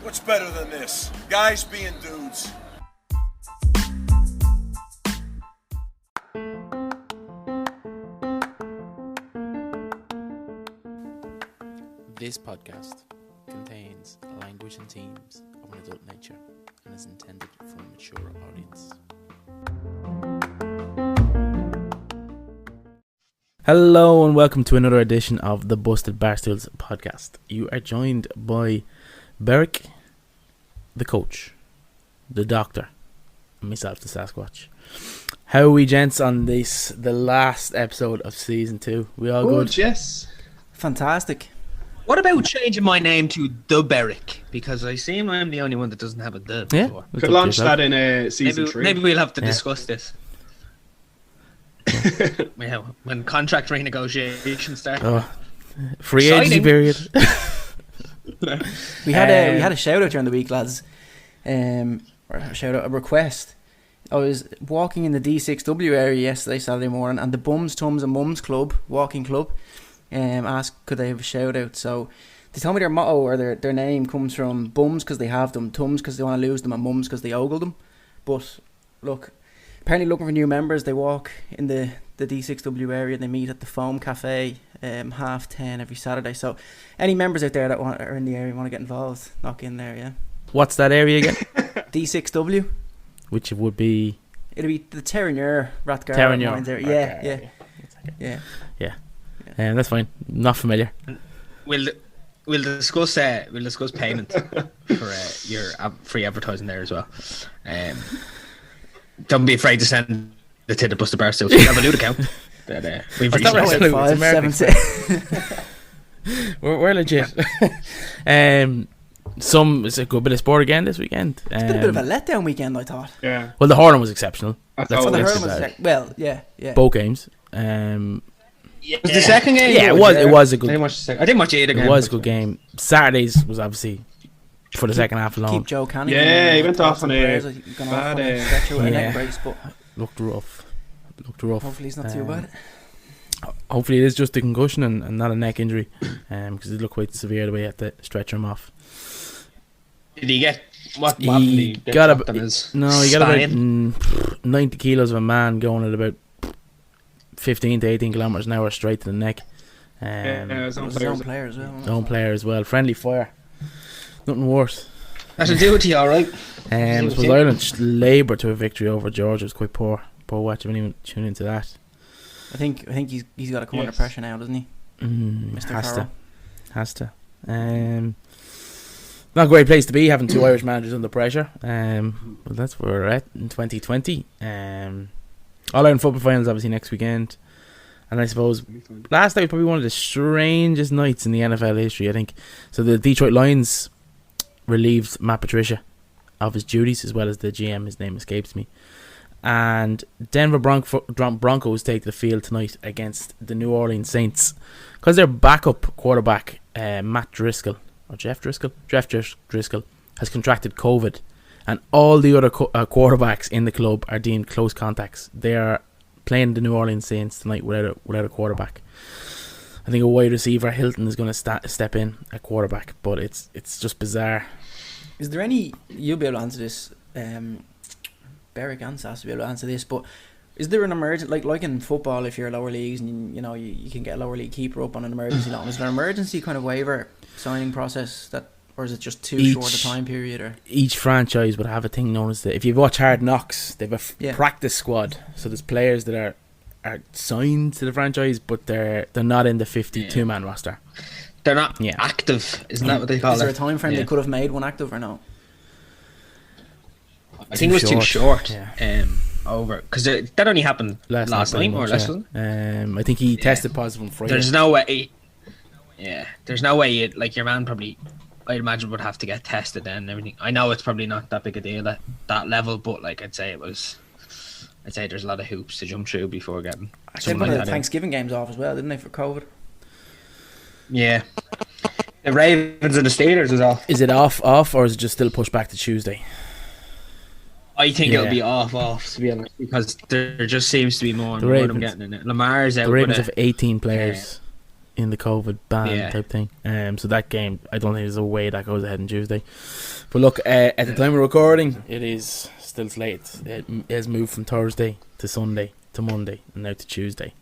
What's better than this? Guys being dudes. This podcast contains language and themes of an adult nature and is intended for a mature audience. Hello and welcome to another edition of the Busted Barstools podcast. You are joined by Beric, the coach, the doctor, and myself, the Sasquatch. How are we, gents, on this, the last episode of season 2? We all good? Yes. Fantastic. What about changing my name to The Beric? Because I seem I'm the only one that doesn't have a the Yeah, before. it's Could up to launch yourself. that in season 3. Maybe we'll have to Yeah. discuss this. Yeah, when contract renegotiations start. Oh, free agency Signing. period. We had a shout out during the week, lads. Or a shout out, a request. I was walking in the D6W area yesterday, Saturday morning, and the Bums, Tums and Mums Club, walking club, asked could they have a shout out. So they told me their motto or their name comes from Bums because they have them, Tums because they want to lose them, and Mums because they ogle them. But look, apparently looking for new members. They walk in the D6W area. They meet at the Foam Cafe 10:30 every Saturday. So any members out there that are in the area want to get involved, knock in there. Yeah, What's that area again? D6W. Which would be It'll be the Terranure, Rathgar, Terranure. Mines area. Okay, Yeah. that's fine. Not familiar. We'll discuss payment for your free advertising there as well. Don't be afraid to send it to the Busted Barstools. We have a loot account. We've That's not right. reached- It's 576. We're legit. It's a good bit of sport again this weekend. It's been a bit of a letdown weekend, I thought. Yeah. Well, the hurling was exceptional. That's That's all The what it this is. hurling is was about. well, yeah. Both games. Was the second game? Yeah, good? it was a good. I didn't watch the second. I didn't watch either game. It was a good game. Saturdays was obviously for the second half alone. Keep Joe Canning. Yeah, he went off on a gone bad, off on a stretcher with a yeah. neck brace, but Looked rough. hopefully he's not too bad. Hopefully it is just a concussion and not a neck injury, because it looked quite severe the way he had to stretch him off. Did he get what? He What did he get got dropped a- on his No, you got about spine? 90 kilos of a man going at about 15 to 18 kilometers an hour straight to the neck. his It own was his players. own player as well. wasn't it? Own player as well. Friendly fire. Nothing worse. That'll do it to you, all right. I suppose Okay. Ireland laboured to a victory over Georgia. It was quite poor watch if anyone tune into that. I think he's got to come under Yes. pressure now, doesn't he, Mr. Has to. Not a great place to be having two Irish managers under pressure. But that's where we're at in 2020. All Ireland football finals obviously next weekend. And I suppose last night was probably one of the strangest nights in the NFL history, I think. So the Detroit Lions relieved Matt Patricia of his duties, as well as the GM. His name escapes me. And Denver Broncos take the field tonight against the New Orleans Saints because their backup quarterback, Jeff Driscoll, has contracted COVID, and all the other quarterbacks in the club are deemed close contacts. They are playing the New Orleans Saints tonight without a quarterback. I think a wide receiver, Hilton, is going to step in at quarterback, but it's just bizarre. Is there any? You'll be able to answer this. Beric and Sass will be able to answer this, but is there an emergent like in football? If you're lower leagues and you can get a lower league keeper up on an emergency loan, is there an emergency kind of waiver signing process that, or is it just too short a time period? Or Each franchise would have a thing known as if you watch Hard Knocks, they have a Yeah. practice squad. So there's players that are signed to the franchise, but they're not in the 52-man roster. They're not Yeah. active, isn't that what they call is there a it? time frame Yeah. they could have made one active or no? I think it was too short. Yeah. Over because that only happened last night, more or less, wasn't it? I think he tested positive on Friday. There's no way. Yeah, there's no way. Your man probably, I'd imagine, would have to get tested then and everything. I know it's probably not that big a deal at that level, but like I'd say there's a lot of hoops to jump through before getting. They had something one like of the that in. Thanksgiving games off as well, didn't they, for COVID? Yeah. The Ravens and the Steelers as well. Is it off, or is it just still pushed back to Tuesday? I think Yeah. it'll be off to be honest, because there just seems to be more and The more of them Ravens- getting in it. Lamar's out. The Ravens with have 18 players in the COVID ban Yeah. type thing. So that game, I don't think there's a way that goes ahead on Tuesday. But look, at the time of recording, it is still slated. It has moved from Thursday to Sunday to Monday and now to Tuesday.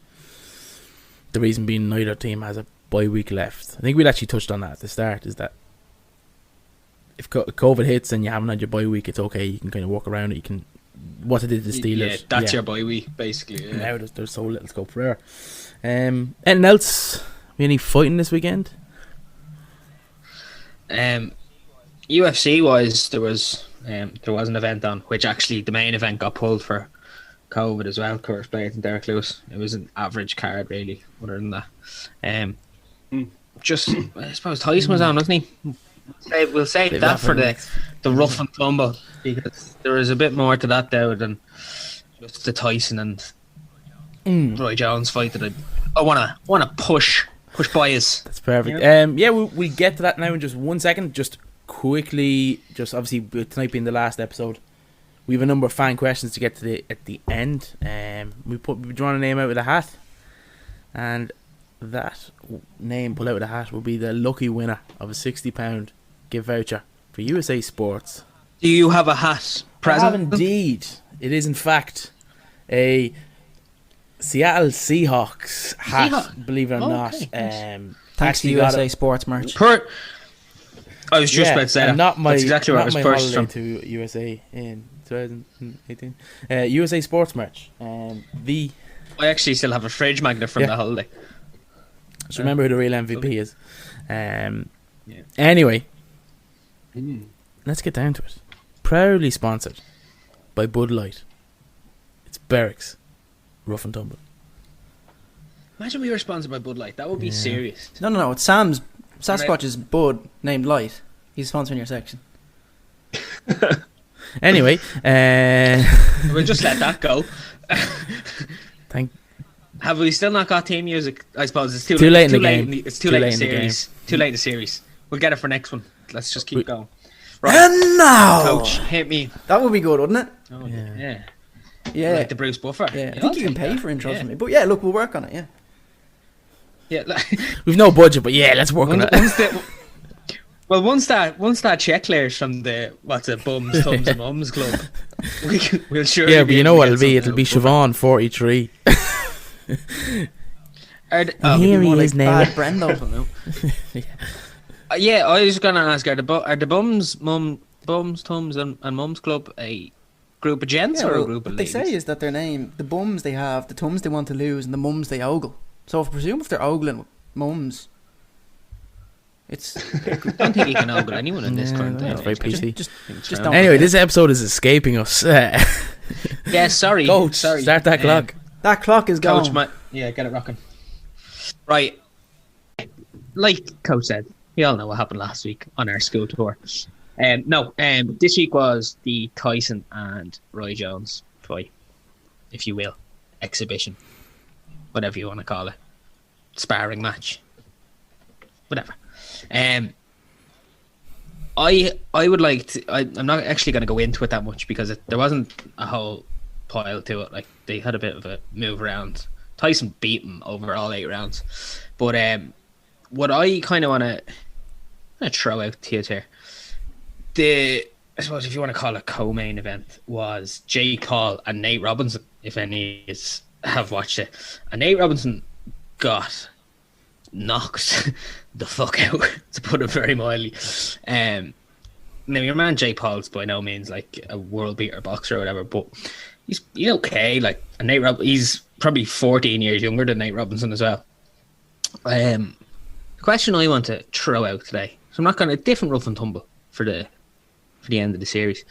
The reason being neither team has a bye week left. I think we actually touched on that at the start, is that if COVID hits and you haven't had your bye week, it's okay. You can kind of walk around it. You can, what they did to the Steelers. Yeah, that's your bye week, basically. Yeah. Now there's so little scope for error. Anything else? Any fighting this weekend? UFC wise, there was an event on which actually the main event got pulled for COVID as well. Curtis Blades and Derek Lewis. It was an average card really. Other than that, just I suppose Tyson was on, wasn't he? We'll save that for the rough and tumble, because there is a bit more to that there than just the Tyson and Roy Jones fight that I wanna push bias. That's perfect. Yeah, we'll get to that now in just 1 second. Just quickly, just obviously with tonight being the last episode, we have a number of fan questions to get to at the end. We drawn a name out of the hat, and that name pulled out of the hat will be the lucky winner of a £60 gift voucher for USA Sports. Do you have a hat present? I have indeed. It is in fact a Seattle Seahawks hat, believe it or not. Thanks to USA Sports merch. I was just about to say that. That's exactly where I was purchased from. To USA in 2018. USA Sports merch. I actually still have a fridge magnet from the holiday. Just remember who the real MVP is. Anyway, let's get down to it. Proudly sponsored by Bud Light. It's Berwick's Rough and Tumble. Imagine we were sponsored by Bud Light. That would be serious. No. It's Sasquatch's Bud named Light. He's sponsoring your section. Anyway, we'll just let that go. Have we still not got team music? I suppose it's too late in the game. It's too late in the series. Too late in the series. We'll get it for next one. Let's just keep going. Right. And now, Coach, hit me. That would be good, wouldn't it? Oh, yeah. Yeah. Like the Bruce Buffer. Yeah. I think you can pay for intros for me. But yeah, look, we'll work on it, Yeah, we've no budget, but yeah, let's work on it. Once that check clears from the Bums, Tums and Mums club, we'll sure. Yeah, but you know what it'll be? It'll be Siobhan 43. Here he is now. Bad Brendo. Yeah, I was gonna ask: are the Bums, Tums and Mums club a group of gents or a group of ladies? What they say is that their name, the Bums they have, the Tums they want to lose, and the Mums they ogle. So I presume if they're ogling Mums, it's. I don't think you can ogle anyone in this current day. That's very PC. Just don't. Anyway, this episode is escaping us. Yeah, sorry. Coach, sorry. Start that clock. That clock is going. Coach, get it rocking. Right. Like Coach said, we all know what happened last week on our school tour. This week was the Tyson and Roy Jones fight, if you will, exhibition, whatever you want to call it, sparring match, whatever. I would like to. I'm not actually going to go into it that much because there wasn't a whole pile to it. Like they had a bit of a move around. Tyson beat him over all 8 rounds, but what I kind of want to throw out to you here, I suppose if you want to call it co-main event, was Jake Paul and Nate Robinson. If any have watched it, and Nate Robinson got knocked the fuck out, to put it very mildly. Now your man Jake Paul's by no means like a world beater boxer or whatever, but he's okay. Like, and he's probably 14 years younger than Nate Robinson as well. The question I want to throw out today, so I'm not going to different rough and tumble for the end of the series.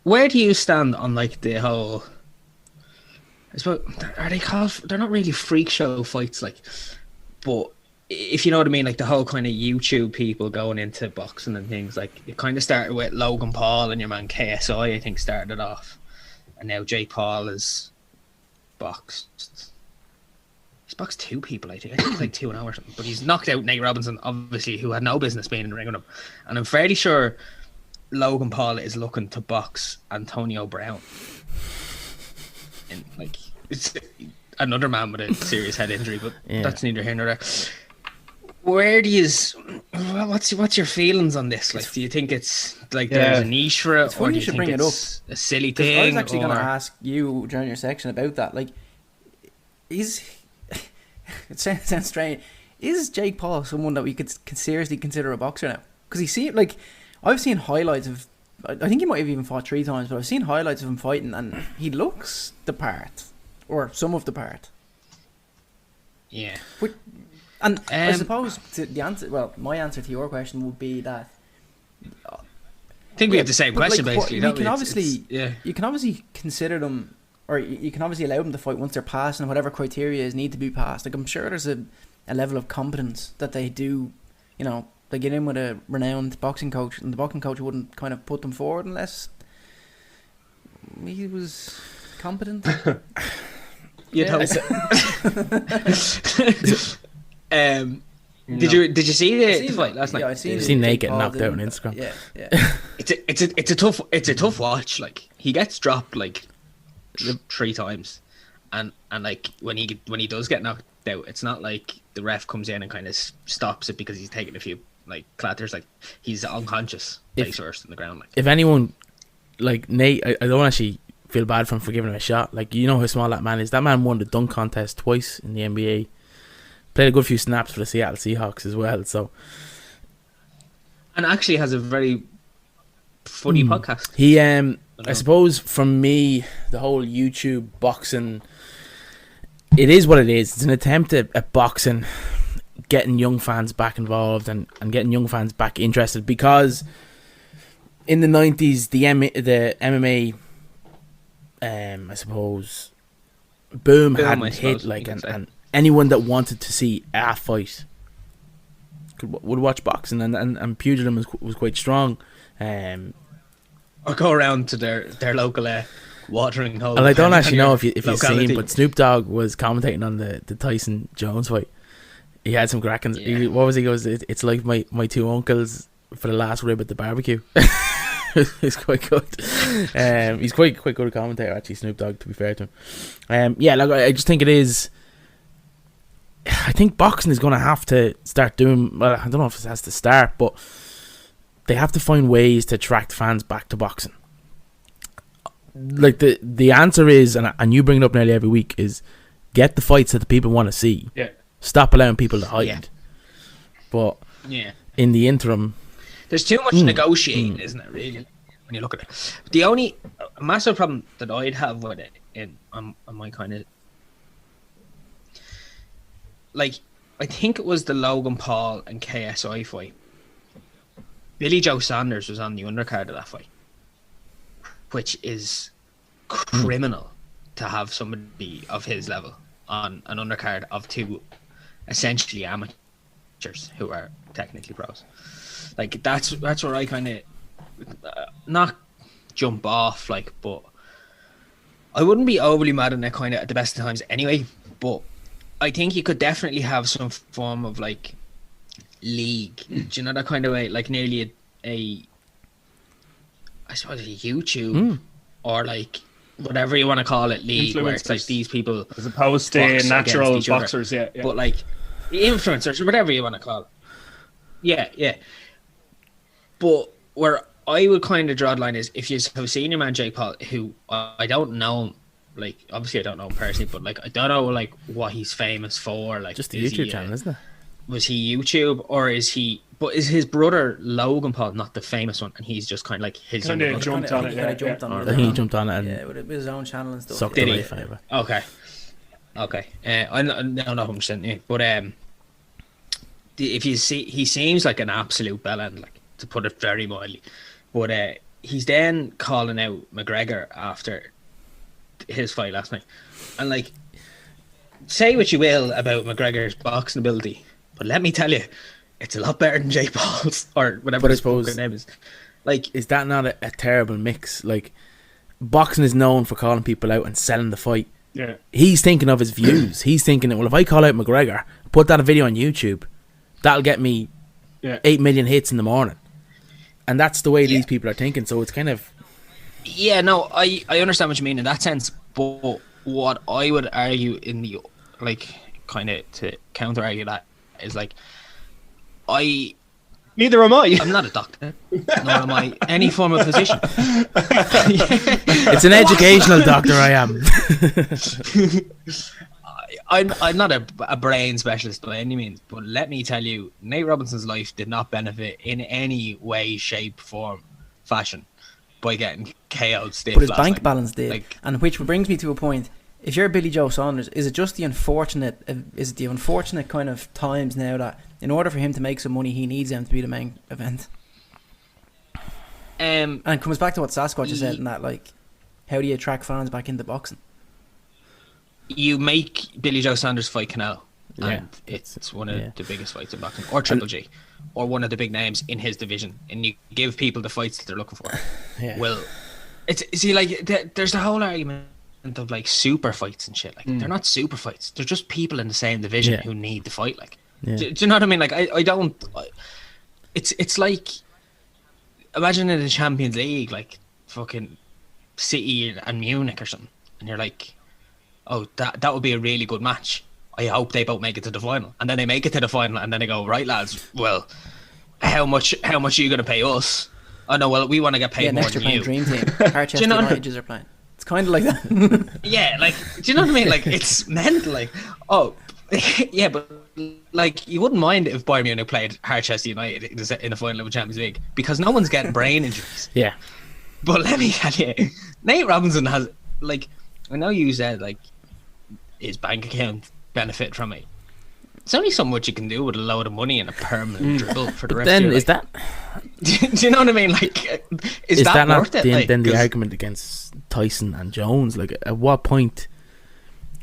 Where do you stand on like the whole? I suppose, are they called? They're not really freak show fights, like, but if you know what I mean, like the whole kind of YouTube people going into boxing and things. Like it kind of started with Logan Paul and your man KSI, I think, started it off, and now Jake Paul is boxed. He's boxed 2 people, I think. It's like 2 an hour or something. But he's knocked out Nate Robinson, obviously, who had no business being in the ring with him. And I'm fairly sure Logan Paul is looking to box Antonio Brown. And like, another man with a serious head injury, but Yeah. that's neither here nor there. Where do you? What's your feelings on this? Like, do you think it's like there's a niche for it, It's funny or do you you should think bring it it's a silly 'Cause thing? I was actually going to or- ask you during your section about that. Like, it sounds strange. Is Jake Paul someone that we could seriously consider a boxer now? Because he seemed like, I've seen highlights of, I think he might have even fought 3 times, but I've seen highlights of him fighting, and he looks the part, or some of the part. Yeah. And I Um, suppose the answer, well, my answer to your question would be that I think we have the same but, question like, basically. you don't can we? obviously, yeah. you can obviously consider them, or you can obviously allow them to fight once they're passed, and whatever criteria is need to be passed. Like, I'm sure there's a level of competence that they do, you know, they get in with a renowned boxing coach, and the boxing coach wouldn't kind of put them forward unless he was competent. You'd Yeah. hope. Did you see the fight last night? Yeah, I seen You've seen Jake Nate get Paul knocked out did- on Instagram. Yeah. It's a tough watch. Like, he gets dropped like 3 times, and like when he does get knocked out, it's not like the ref comes in and kind of stops it because he's taking a few like clatters. Like, he's unconscious face first in the ground. Like, If anyone, like Nate, I don't actually feel bad for him for giving him a shot. Like, you know how small that man is. That man won the dunk contest twice in the NBA. Played a good few snaps for the Seattle Seahawks as well. So and actually has a very funny podcast. he, I suppose, from me, the whole YouTube boxing, it is what it is. It's an attempt at boxing, getting young fans back involved and getting young fans back interested, because in the 90s the MMA I suppose boom Boom, hadn't I hit, suppose like, you could say. and anyone that wanted to see a fight would watch boxing, and pugilism was quite strong. Or go around to their local watering hole. And I don't depending actually on know your if you've locality. seen, but Snoop Dogg was commentating on the Tyson Jones fight. He had some cracking. Yeah. What was he goes? It's like my 2 uncles for the last rib at the barbecue. He's quite good. He's quite good a commentator, actually, Snoop Dogg, to be fair to him. Yeah, like, I just think it is. I think boxing is going to have to start doing. Well, I don't know if it has to start, but they have to find ways to attract fans back to boxing. Like, the answer is, and you bring it up nearly every week, is get the fights that the people want to see. Yeah. Stop allowing people to hide. Yeah. But Yeah. in the interim, There's too much negotiating, isn't it, really, when you look at it? The only massive problem that I'd have with it on my kind of... Like, I think it was the Logan Paul and KSI fight. Billy Joe Sanders was on the undercard of that fight, which is criminal to have somebody of his level on an undercard of 2 essentially amateurs who are technically pros. Like, that's where I kind of not jump off, like, but I wouldn't be overly mad on it kind of at the best of times anyway. But I think you could definitely have some form of like league. Do you know that kind of way? Like, nearly a I suppose a YouTube or like whatever you want to call it, league, where it's like Influencers. these people As opposed to box natural against each other. boxers, yeah. but like influencers or whatever you want to call it. Yeah. But where I would kind of draw the line is if you have seen your man Jake Paul, who I don't know, like, obviously I don't know him personally, but like I don't know like what he's famous for. Like, just the is YouTube he, channel, isn't it? Was he YouTube, or is he? But is his brother Logan Paul not the famous one, and he's just kind of like his Kinda younger brother? jumped on it, Kinda yeah, jumped yeah. on it. I think he jumped on it and Yeah, with his own channel and stuff. sucked Did the he? life out of it. Okay. I don't know 100%, yeah. But if you see, he seems like an absolute bellend, like, to put it very mildly. But he's then calling out McGregor after his fight last night, and like, say what you will about McGregor's boxing ability, but let me tell you, it's a lot better than Jake Paul's or whatever But I his suppose- fucking name is. Like, Is that not a terrible mix? Like, boxing is known for calling people out and selling the fight. Yeah. He's thinking of his views. He's thinking, well, if I call out McGregor, put that video on YouTube, that'll get me Yeah. 8 million hits in the morning. And that's the way Yeah. these people are thinking. So it's kind of... yeah, no, I understand what you mean in that sense, but what I would argue in the like kind of to counter argue that is like Neither am I. I'm not a doctor, nor am I any form of physician. It's an educational doctor. I am. I'm not a brain specialist by any means, but let me tell you, Nate Robinson's life did not benefit in any way, shape, form, fashion by getting KO'd stiff. But his last bank night. balance did, Like, and which brings me to a point. If you're Billy Joe Saunders, is it just the unfortunate? Is it the unfortunate kind of times now that in order for him to make some money, he needs them to be the main event? And it comes back to what Sasquatch has said, in that like, how do you attract fans back into boxing? you make Billy Joe Saunders fight Canelo, Yeah, and it's one of yeah. the biggest fights in boxing, or Triple G, or one of the big names in his division, and you give people the fights that they're looking for. Yeah. Well, it's see, like there's the whole argument of like super fights and shit. Like they're not super fights; they're just people in the same division Yeah. who need to fight. Like, Yeah. do you know what I mean? Like, I don't. It's like, imagine in the Champions League, like fucking City and Munich or something, and you're like, oh, that would be a really good match. I hope they both make it to the final, and then they make it to the final, and then they go, right, lads, well, how much are you going to pay us? Oh no, well, we want to get paid Yeah, more next you're than you. playing Dream Team. Harchester Do you know what I- United are playing. It's kind of like that. Yeah, like, do you know what I mean? Like, it's mental. Like, oh, yeah, but like, you wouldn't mind if Bayern Munich played Harchester United in the final of the Champions League, because no one's getting brain injuries. Yeah. But let me tell you, Nate Robinson has, like, I know you said like his bank account benefit from it. It's only so much you can do with a load of money and a permanent dribble for the rest Then of your is life. that Do you know what I mean? Like, is not that worth it? Like, then the 'cause- argument against Tyson and Jones? Like, at what point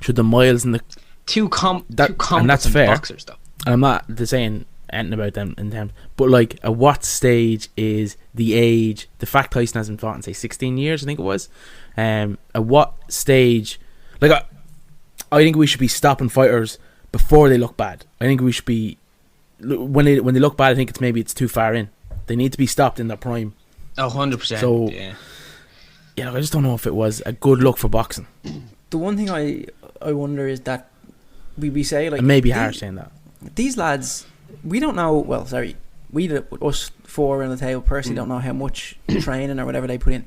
should the miles and the two and that's competent fair. boxers, though. and I'm not saying anything about them in terms, but like, at what stage is the age? The fact Tyson hasn't fought in say 16 years, I think it was. At what stage? Like, I think we should be stopping fighters before they look bad. I think we should be when they look bad. I think it's too far in. They need to be stopped in their prime. Oh, 100%. So- yeah. Yeah, I just don't know if it was a good look for boxing. The one thing I wonder is that we say like It may be the- harsh saying that. these lads, we don't know. Well, sorry, us four on the table personally don't know how much training or whatever they put in.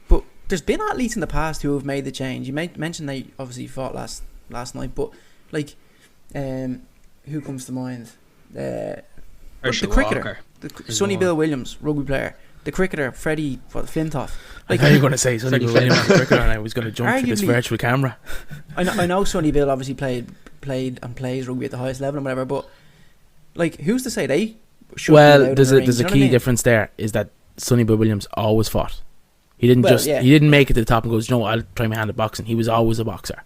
But there's been athletes in the past who have made the change. You mentioned they obviously fought last night, but like, who comes to mind? The Herschel cricketer, Walker. Sonny Bill Williams, rugby player. The cricketer, Freddie Flintoff. Like, how are you going to say Sonny Freddie Bill Williams was a cricketer and I was going to jump through this Arguably- virtual camera? I know Sonny Bill obviously played and plays rugby at the highest level and whatever, but like, who's to say they should be Well, allowed there's in a the ring? there's Do a you know key what I mean? difference there, is that Sonny Bill Williams always fought. He didn't Well, yeah. he didn't make it to the top and goes, no, I'll try my hand at boxing. He was always a boxer.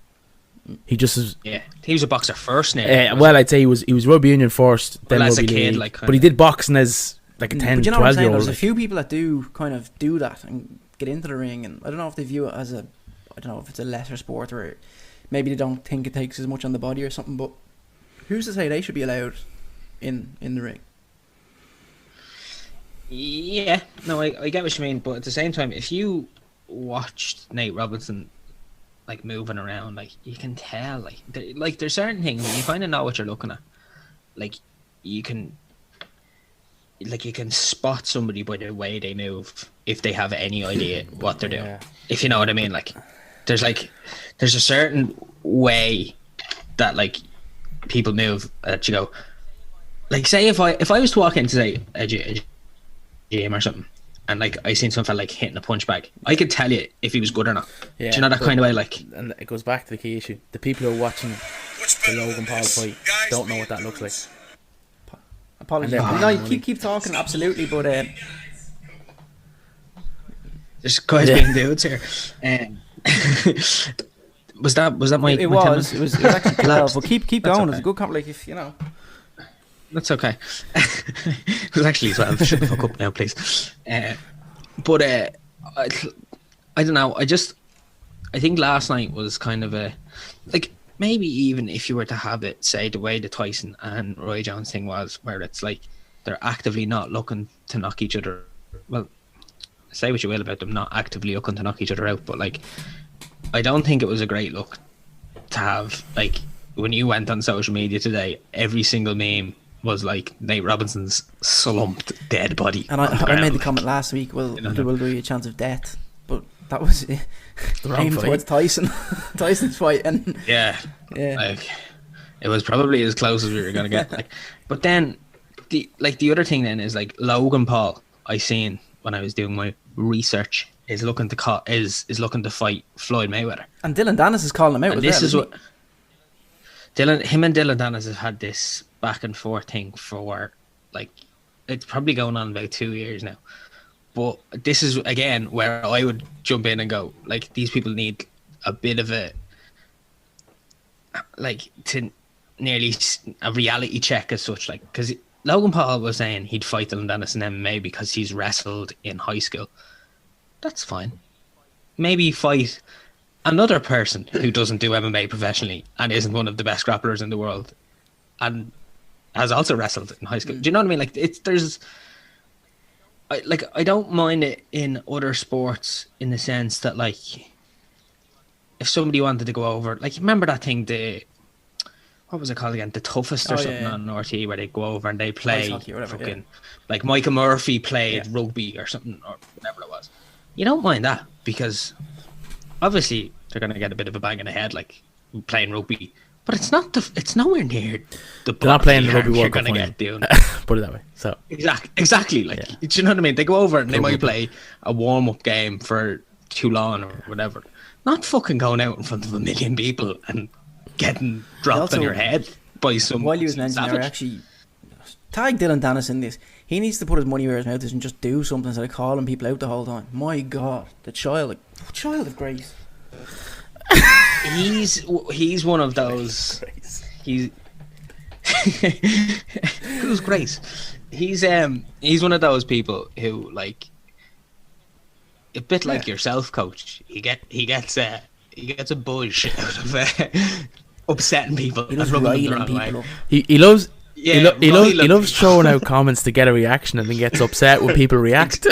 He just was. Yeah, he was a boxer first now. Well, I'd say he was rugby union first, then Well, as a rugby kid, league. like, but he did boxing as like a 10, But you know what I'm 12 saying? year There's old. a few people that do that and get into the ring, and I don't know if they view it as I don't know if it's a lesser sport, or maybe they don't think it takes as much on the body or something. But who's to say they should be allowed in the ring? Yeah, no, I get what you mean, but at the same time, if you watched Nate Robinson like moving around, like, you can tell, like there's certain things and you kind of know what you're looking at. Like, you can spot somebody by the way they move if they have any idea what they're doing. Yeah. If you know what I mean, like there's a certain way that like people move that you go, like, say if I was to walk into say a gym or something, and like I seen someone like hitting a punch bag, I could tell you if he was good or not. Yeah, Do you know that but- kind of way? Like, And it goes back to the key issue. The people who are watching What's the better Logan than Paul this? fight Guys don't know what being that looks like. dudes. Apologies. And then- No, you keep talking, absolutely, but there's guys Yeah. being dudes here. Was that my? it my 10 was minutes? actually 12. But keep That's going. okay. It's a good comment. Like, if you know. That's okay. It was actually 12. Shut the fuck up now, please. But I don't know. I think last night was kind of a, like, maybe even if you were to have it, say, the way the Tyson and Roy Jones thing was, where it's like they're actively not looking to knock each other. Well, say what you will about them not actively looking to knock each other out, but like, I don't think it was a great look to have, like, when you went on social media today, every single meme was like Nate Robinson's slumped dead body. And on the I ground. made the comment last week, well, You know. there will be a chance of death. But that was The wrong aimed fight. towards Tyson. Tyson's fight. And Yeah. yeah. Like, it was probably as close as we were gonna get. Like, but then the other thing then is, like, Logan Paul, I seen when I was doing my research, is looking to is looking to fight Floyd Mayweather. And Dylan Dennis is calling him out And as this well, is isn't what him and Dylan Dennis have had this back and forth thing for, like, it's probably going on about 2 years now. But this is again where I would jump in and go, like, these people need a bit of a, like, to nearly a reality check as such, like, because Logan Paul was saying he'd fight Dylan Dennis in MMA because he's wrestled in high school. That's fine. Maybe fight another person who doesn't do MMA professionally and isn't one of the best grapplers in the world and has also wrestled in high school. Do you know what I mean? Like, I don't mind it in other sports in the sense that, like, if somebody wanted to go over, like, remember that thing, what was it called again? The Toughest or Oh, something yeah. on RT, where they go over and they play hockey or whatever, fucking, like, Micah Murphy played Yeah. rugby or something, or whatever it was. You don't mind that because obviously they're going to get a bit of a bang in the head, like, playing rugby, but it's nowhere near the They're not playing the bodily rugby harm World you're Cup going to final. get doing. Put it that way. So Exactly. Like, Yeah. do you know what I mean? They go over and they Rugby. might play a warm-up game for Toulon or whatever. Not fucking going out in front of 1 million people and getting dropped Also, on your head by some while you was mentioning there, savage. actually tag Dylan Dennis in this. He needs to put his money where his mouth is and just do something instead of calling people out the whole time. My God, the child of grace. He's one of those. He's who's Grace? He's one of those people who, like, a bit like yourself, coach. He gets a buzz out of upsetting people He and loves rubbing them the riling wrong way. people up. he loves. Yeah, he riling loves people. throwing out comments to get a reaction and then gets upset when people react.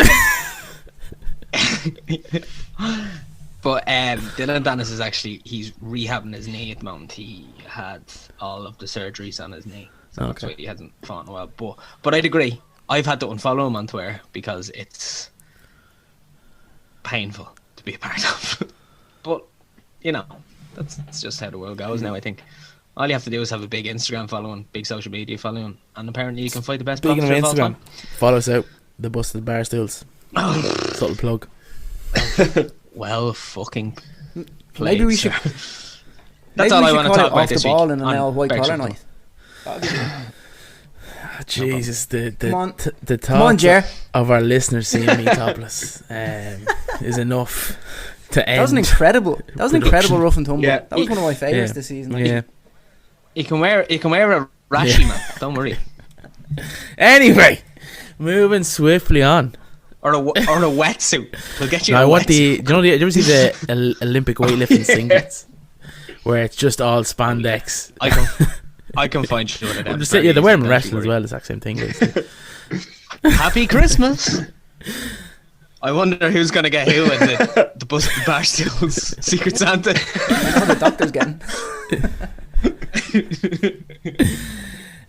But Dylan Dennis is actually, he's rehabbing his knee at the moment. He had all of the surgeries on his knee, so that's Okay. why he hasn't fought in a while. But I'd agree. I've had to unfollow him on Twitter because it's painful to be a part of. But you know, that's just how the world goes now. I think all you have to do is have a big Instagram following, big social media following, and apparently you can fight the best Speaking of boxer of all Instagram, time. follow us out. The Busted Barstools. Subtle plug. Well, fucking played, Maybe we sir. should. That's maybe all we I should want to call talk it about off the this ball week in an on L white Berkshire collar Club. night. Jesus, the Come on. the Come on, thoughts Jer. of our listeners seeing me topless is enough to end. That was an incredible. That was an incredible rough and tumble. Yeah. That was one of my favourites Yeah. this season. Yeah. You can wear a rashy, Yeah. man. Don't worry. Anyway, moving swiftly on. Or a wetsuit. We'll get you. Now, a I want wetsuit. the. Do you know? Did you ever see the Olympic weightlifting singlets, where it's just all spandex? I can find you one of them. I'm just very saying, yeah, they're wearing easily, wrestling don't as you well. It's the exact same thing. Basically. worry. Happy Christmas. I wonder who's gonna get who in the Busted Barstools Secret Santa. I know the doctor's getting.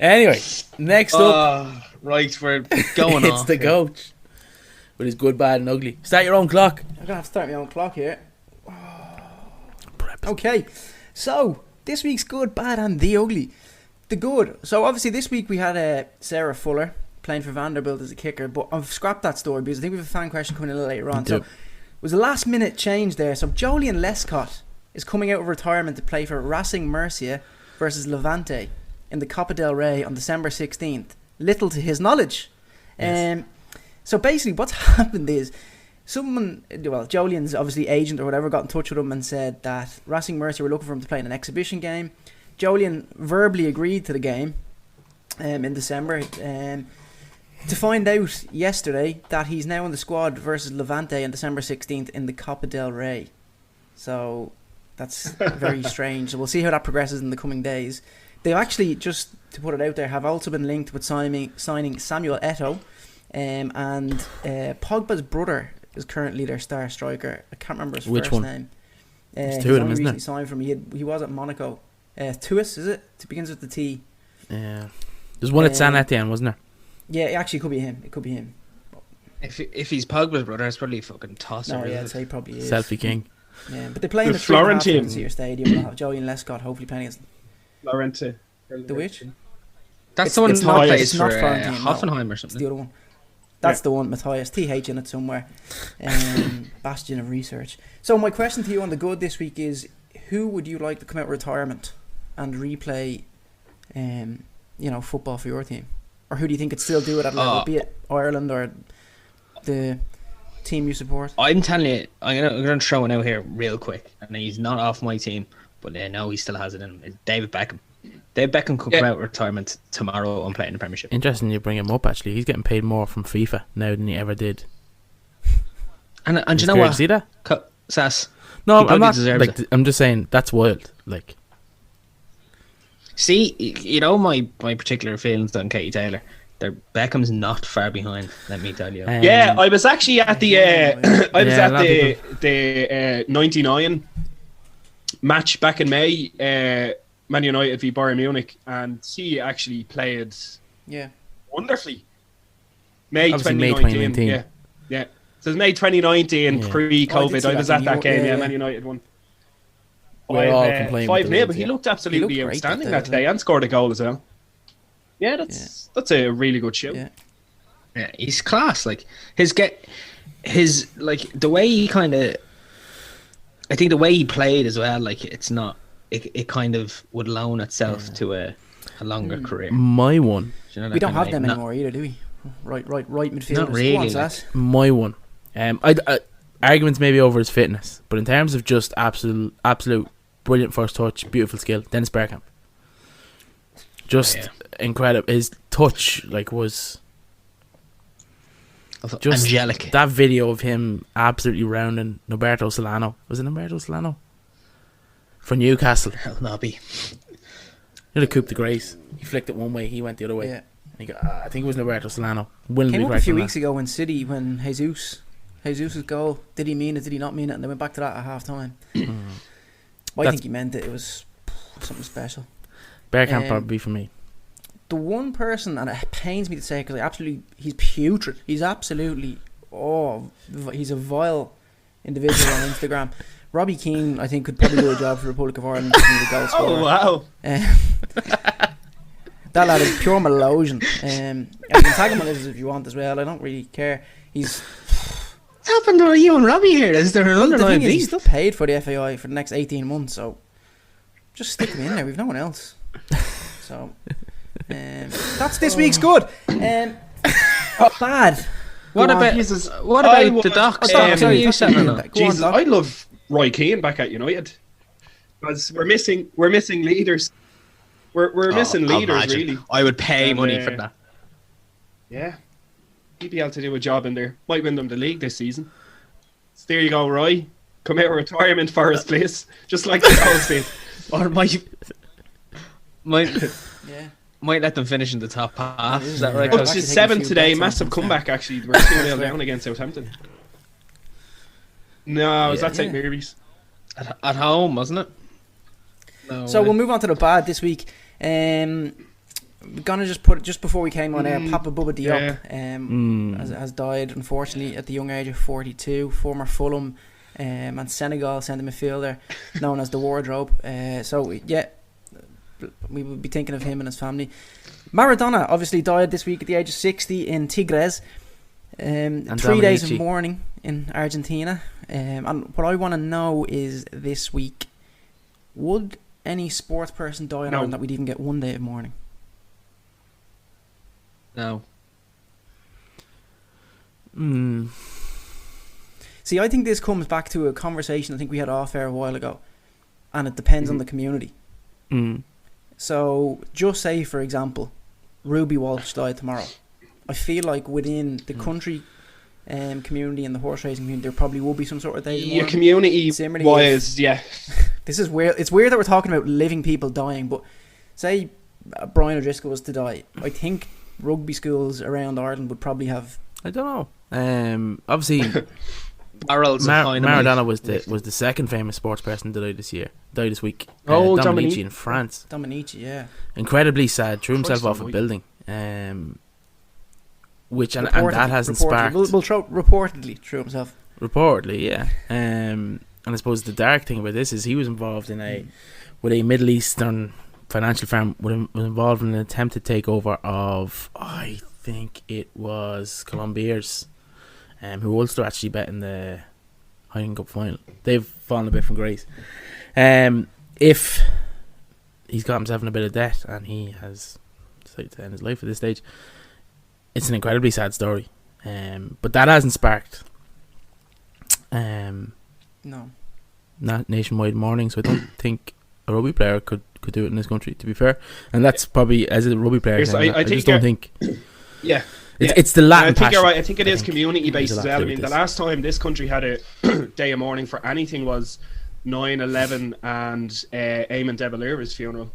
Anyway, next up, Right, we're going it's off. the coach with his good, bad, and ugly. Start your own clock. I'm gonna have to start my own clock here. Okay, so this week's good, bad, and the ugly. The good. So obviously this week we had Sarah Fuller playing for Vanderbilt as a kicker, but I've scrapped that story because I think we have a fan question coming in a little later on. So Yep. it was a last minute change there. So Jolien Lescott is coming out of retirement to play for Racing Murcia versus Levante in the Copa del Rey on December 16th. Little to his knowledge. Yes. So basically what's happened is Jolien's obviously agent or whatever got in touch with him and said that Racing Murcia were looking for him to play in an exhibition game. Jolien verbally agreed to the game in December. To find out yesterday that he's now in the squad versus Levante on December 16th in the Copa del Rey. So that's very strange. So we'll see how that progresses in the coming days. They've actually, just to put it out there, have also been linked with signing Samuel Eto'o, and Pogba's brother is currently their star striker. I can't remember his Which first one? name. There's He's two of them, only isn't there? recently signed from. He was at Monaco. Tuis, is it? It begins with the T. Yeah. There's one at San Etienne, wasn't there? Yeah, it actually could be him. It could be him. If he's Pogba's brother, it's probably a fucking tosser. No, yeah, isn't I'd it? say he probably is. Selfie king. Yeah, but they play in The the Florentine. Florentine Stadium. They'll have Joey and Lescott hopefully playing against Lorente. the which? That's It's- the one it's that not- plays it's for not Florentine, no. Hoffenheim or It's something. the other one. That's the one, Matthias. TH in it somewhere. Bastion of research. So my question to you on the good this week is, who would you like to come out of retirement and replay, football for your team? Or who do you think could still do it at a level, be it Ireland or the team you support? I'm telling you, I'm gonna throw one out here real quick, and he's not off my team, but I know he still has it in him. It's David Beckham. David Beckham could come out of retirement tomorrow and play in the Premiership. Interesting you bring him up, actually. He's getting paid more from FIFA now than he ever did. And do It's you know weird. what? See that? Sass. No, He I'm bloody not. deserves Like, it. I'm just saying that's wild. Like, See, you know my particular feelings on Katie Taylor. Beckham's not far behind. Let me tell you. Yeah, I was actually at the I was Yeah, a at lot of the 99 match back in May, Man United v Bayern Munich, and he actually played Yeah. wonderfully. May Obviously May 2019. 2019. Yeah. So it's May 2019 Yeah. pre-COVID. Oh, I did see I was that at that game. game. Yeah, Yeah, yeah. Man United won. We're all complaining with the 5-0, Reds, but he yeah. looked absolutely He looked great outstanding that that day, day and scored a goal as well. Yeah, that's a really good show. Yeah. Yeah, he's class. Like his like the way he kind of, I think the way he played as well. Like it's not. It kind of would loan itself to a longer career. my one. Do you know We that don't kind have of them way? anymore either, do we? Right midfielders. Not really, Go on, like- Sass. My one. I arguments maybe over his fitness, but in terms of just absolute brilliant first touch, beautiful skill, Dennis Bergkamp. Just Yeah. incredible. His touch was just Angelic. that video of him absolutely rounding Roberto Solano. Was it Roberto Solano? For Newcastle. Hell no, be. Nearly Coupe de Grace. He flicked it one way, he went the other way. Yeah. And he got, I think it was Roberto Solano. Wouldn't Came be up a correct few on weeks ago when City, when Jesus' goal, did he mean it, did he not mean it? And they went back to that at half time. I That's- think he meant it. It was something special. that. Bergkamp Um, probably for me. The one person, and it pains me to say because he's putrid. He's absolutely, he's a vile individual on Instagram. Robbie Keane, I think, could probably do a job for the Republic of Ireland. If he was a goal scorer. Oh wow! That lad is pure Malosian. And you can tag him on this if you want as well. I don't really care. He's What's happened to you and Robbie here? Is there an the underlying thing is, he's beef? still paid for the FAI for the next 18 months, so just stick him in there. We've no one else. So that's this week's good. Bad. What Go on, about Jesus. what I about would- the Docs? Sorry, Are you setting Go up? on, Jesus, Doc. I love Roy Keane back at United because we're missing leaders. We're missing leaders Imagine. really. I would pay And, money for that. Yeah, he'd be able to do a job in there. Might win them the league this season. So there you go, Roy. Come out of retirement for his place, just like the Colts did. Or might Yeah. might let them finish in the top half. Is that right? Up I've to actually 7 taken a few today. bets on Massive them. comeback actually. We're 2-0 down against Southampton. No, was Yeah. that St Yeah. Mary's? At home, wasn't it? No So way. we'll move on to the bad this week. We're gonna just put just before we came on air, Papa Bubba Diop has died unfortunately at the young age of 42. Former Fulham and Senegal centre midfielder known as the Wardrobe. So yeah, we will be thinking of him and his family. Maradona obviously died this week at the age of 60 in Tigres. 3 days of Dominici. mourning in Argentina. And what I want to know is this week, would any sports person die in No. Ireland that we'd even get 1 day of mourning? No. See, I think this comes back to a conversation I think we had off air a while ago, and it depends on the community. So, just say, for example, Ruby Walsh died tomorrow. I feel like within the country community and the horse racing community, there probably will be some sort of day of Your mourning. community Similarly, wise, yeah. This is weird. It's weird that we're talking about living people dying, but say Brian O'Driscoll was to die, I think rugby schools around Ireland would probably have. I don't know. Obviously, barrels of dynamite. Maradona was the second famous sports person to die this week. Oh, Dominici in France. Dominici, yeah. Incredibly sad. Threw himself off a almighty. building. Which and that hasn't sparked. Reportedly threw himself. Reportedly, yeah. And I suppose the dark thing about this is he was involved in with a Middle Eastern financial firm. Was involved in an attempted takeover of, I think it was Colombiers, who Ulster actually bet in the Heineken Cup final. They've fallen a bit from grace. If he's got himself in a bit of debt and he has decided to end his life at this stage, it's an incredibly sad story. But that hasn't sparked No. nationwide mourning, so I don't think a rugby player could do it in this country, to be fair. And that's probably, as a rugby player, Yes, I just don't think Yeah. it's the Latin I think passion. you're right. I think it is community based There's as a lot well. to I do mean, with the this. last time this country had a day of mourning for anything was 9/11 and Eamon de Valera's funeral,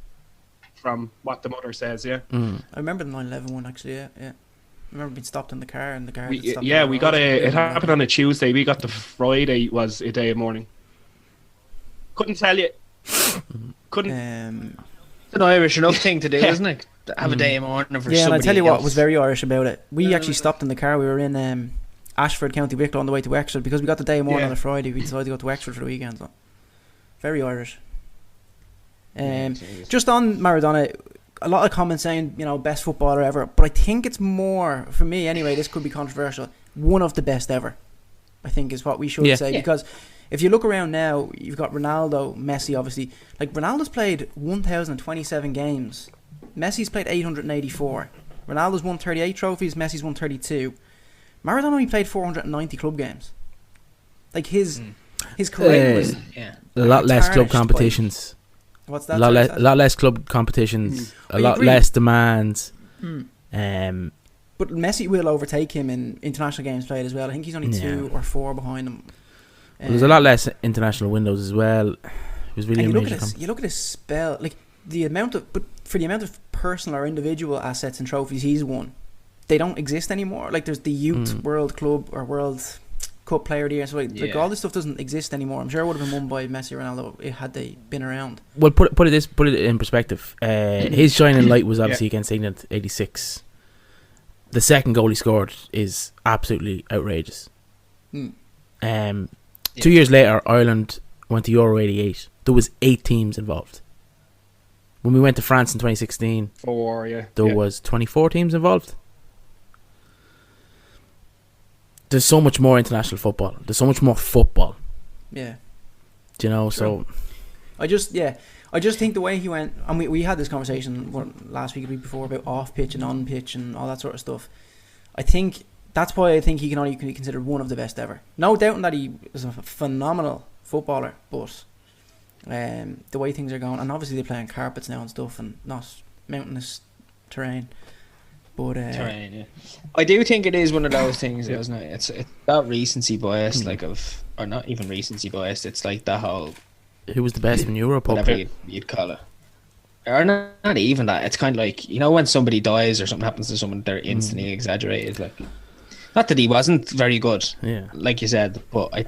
from what the mother says. Yeah. I remember the 9/11 one actually. Yeah. I remember being stopped in the car and the guard. had stopped We on the got road. it happened on a Tuesday. We got the Friday was a day of mourning. Couldn't tell you. Couldn't. It's an Irish enough thing to do, isn't it? To have a day of mourning for Yeah, and I somebody tell you what else. was very Irish about it. We actually stopped in the car. We were in Ashford, County Wicklow, on the way to Wexford because we got the day of mourning Yeah. on a Friday. We decided to go to Wexford for the weekend. So very Irish. Just on Maradona, a lot of comments saying best footballer ever, but I think it's more for me anyway. This could be controversial. One of the best ever, I think, is what we should say because. If you look around now, you've got Ronaldo, Messi, obviously. Like, Ronaldo's played 1,027 games. Messi's played 884. Ronaldo's won 38 trophies, Messi's won 32. Maradona only played 490 club games. Like, his career was... Yeah. A lot less club tarnished by- competitions. What's A that? lot, sorry, a lot less club competitions. A I lot agree. less demands. But Messi will overtake him in international games played as well. I think he's only 2 or 4 behind him. There's a lot less international windows as well. It was really And a you major look at his spell, like the amount of personal or individual assets and trophies he's won, they don't exist anymore. Like there's the youth World Club or World Cup Player of the Year, so like all this stuff doesn't exist anymore. I'm sure it would have been won by Messi or Ronaldo had they been around. Well, put it in perspective. His shining light was obviously against England '86. The second goal he scored is absolutely outrageous. 2 years later, Ireland went to Euro '88. There was 8 teams involved. When we went to France in 2016, there was 24 teams involved. There's so much more international football. There's so much more football. Yeah. Do you know? So I just think the way he went, and we had this conversation last week or the week before about off pitch and on pitch and all that sort of stuff. I think that's why I think he can only be considered one of the best ever. No doubting that he is a phenomenal footballer, but the way things are going, and obviously they play on carpets now and stuff, and not mountainous terrain. But terrain, yeah. I do think it is one of those things, isn't it? It's that recency bias, or not even recency bias. It's like that whole who was the best in Europe? whatever you'd call it. Or not even that. It's kind of like, when somebody dies or something happens to someone, they're instantly exaggerated. Like, not that he wasn't very good, like you said, but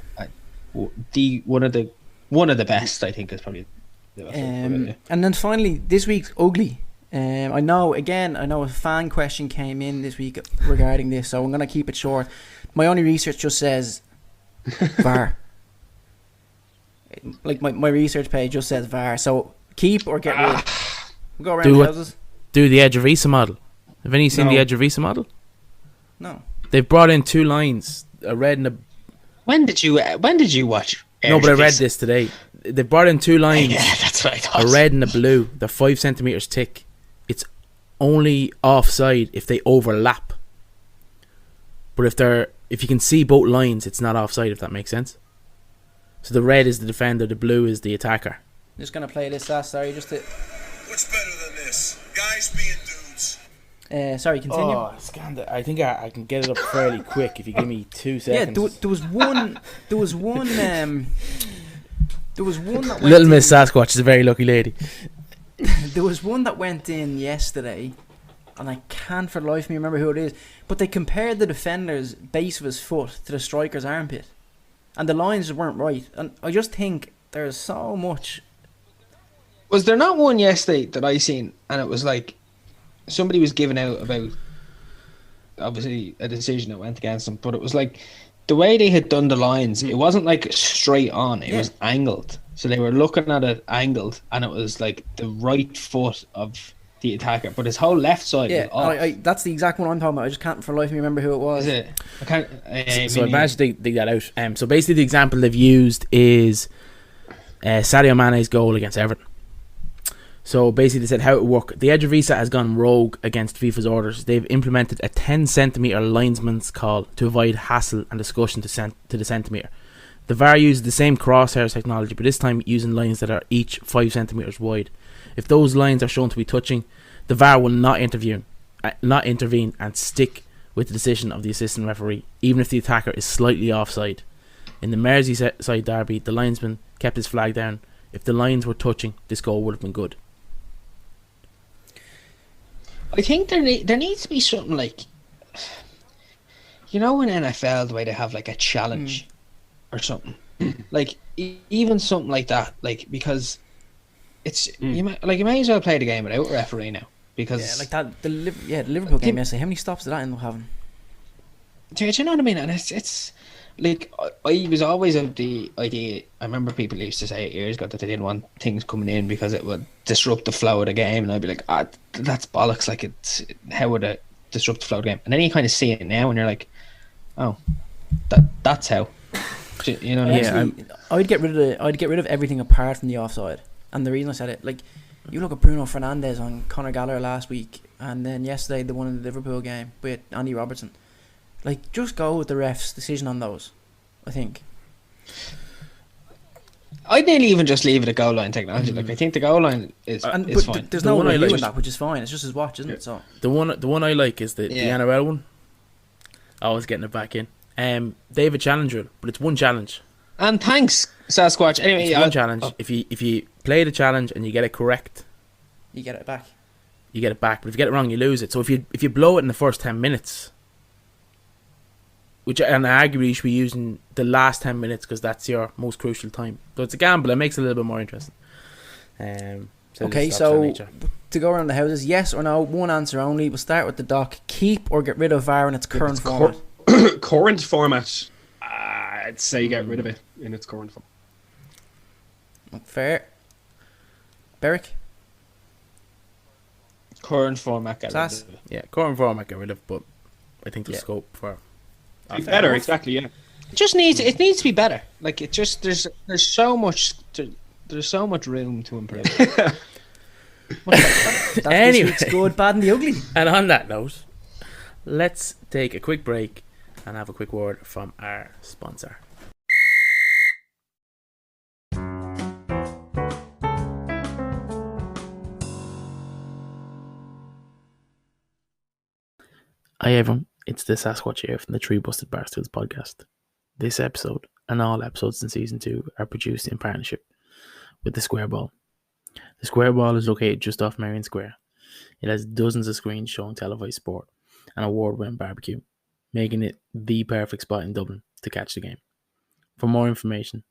one of the best, I think, is probably the best. And then finally, this week's ugly. I know a fan question came in this week regarding this, so I'm going to keep it short. My only research just says VAR. Like my research page just says VAR. So keep or get rid. We'll go around the houses. Do the Edge of Visa model. Have any seen the Edge of Visa model? No. They've brought in 2 lines, a red and a... When did you watch? No, but I read this today. They brought in 2 lines. Yeah, that's what I thought. A red and a blue. They're 5 centimeters thick. It's only offside if they overlap. But if you can see both lines, it's not offside, if that makes sense. So the red is the defender, the blue is the attacker. I'm just gonna play this last. Sorry, just to. What's better than this? Guys being dudes. Sorry, continue. Oh, I scanned it. I think I can get it up fairly quick if you give me 2 Yeah, seconds. there was one. There was one that went Little Miss Sasquatch is a very lucky lady. There was one that went in yesterday, and I can't for the life of me remember who it is. But they compared the defender's base of his foot to the striker's armpit, and the lines just weren't right. And I just think there's so much. Was there not one yesterday that I seen, and it was like somebody was giving out about obviously a decision that went against them, but it was like the way they had done the lines, it wasn't like straight on, it was angled. So they were looking at it angled, and it was like the right foot of the attacker, but his whole left side Yeah, was off. that's the exact one I'm talking about. I just can't for the life of me remember who it was. Is it? I can't. So I managed to dig that out. So basically, the example they've used is Sadio Mane's goal against Everton. So basically, they said how it would work. The Eredivisie has gone rogue against FIFA's orders. They've implemented a 10 centimetre linesman's call to avoid hassle and discussion to the centimetre. The VAR uses the same crosshairs technology, but this time using lines that are each 5 centimetres wide. If those lines are shown to be touching, the VAR will not intervene and stick with the decision of the assistant referee, even if the attacker is slightly offside. In the Merseyside derby, the linesman kept his flag down. If the lines were touching, this goal would have been good. I think there needs to be something like, you know, in NFL the way they have like a challenge or something, like even something like that, like because it's you may as well play the game without a referee now, because Like that the Liverpool game yesterday. How many stops did that end up having? do you know what I mean? And it's like I was always of the idea. I remember people used to say years ago that they didn't want things coming in because it would disrupt the flow of the game, and I'd be like, that's bollocks. Like, how would it disrupt the flow of the game? And then you kind of see it now, and you're like, oh, that's how. You know what I mean? Actually, I'd get rid of everything apart from the offside. And the reason I said it, like, you look at Bruno Fernandes on Conor Gallagher last week, and then yesterday the one in the Liverpool game with Andy Robertson. Like, just go with the ref's decision on those, I think. I'd nearly even just leave it at goal line technology. Like, I think the goal line is fine. There's The no one I review like- in that, which is fine. It's just his watch, isn't it? So The one I like is the NRL one. Always getting it back in. They have a challenge rule, but it's one challenge. And thanks, Sasquatch. Anyway, It's one challenge. If you play the challenge and you get it correct, you get it back. you get it back. But if you get it wrong, you lose it. So if you blow it in the first 10 minutes, and arguably you should be using the last 10 minutes because that's your most crucial time. So it's a gamble. It makes it a little bit more interesting. Okay, so to go around the houses, yes or no, one answer only. We'll start with the doc. Keep or get rid of VAR in its current format? Current format, I'd say get rid of it in its current form. Fair. Beric? current format, get rid Sass? of it. Yeah, current format get rid of, but I think there's Yeah. scope for Be better, exactly, yeah. It just needs to be better. Like, it just there's so much room to improve. That's Anyway. this week's good, bad, and the ugly. And on that note, let's take a quick break and have a quick word from our sponsor. Hi everyone, it's the Sasquatch here from the Three Busted Barstools podcast. This episode and all episodes in season 2 are produced in partnership with the Square Ball. The Square Ball is located just off Marion Square. It has dozens of screens showing televised sport and award-winning barbecue, making it the perfect spot in Dublin to catch the game. For more information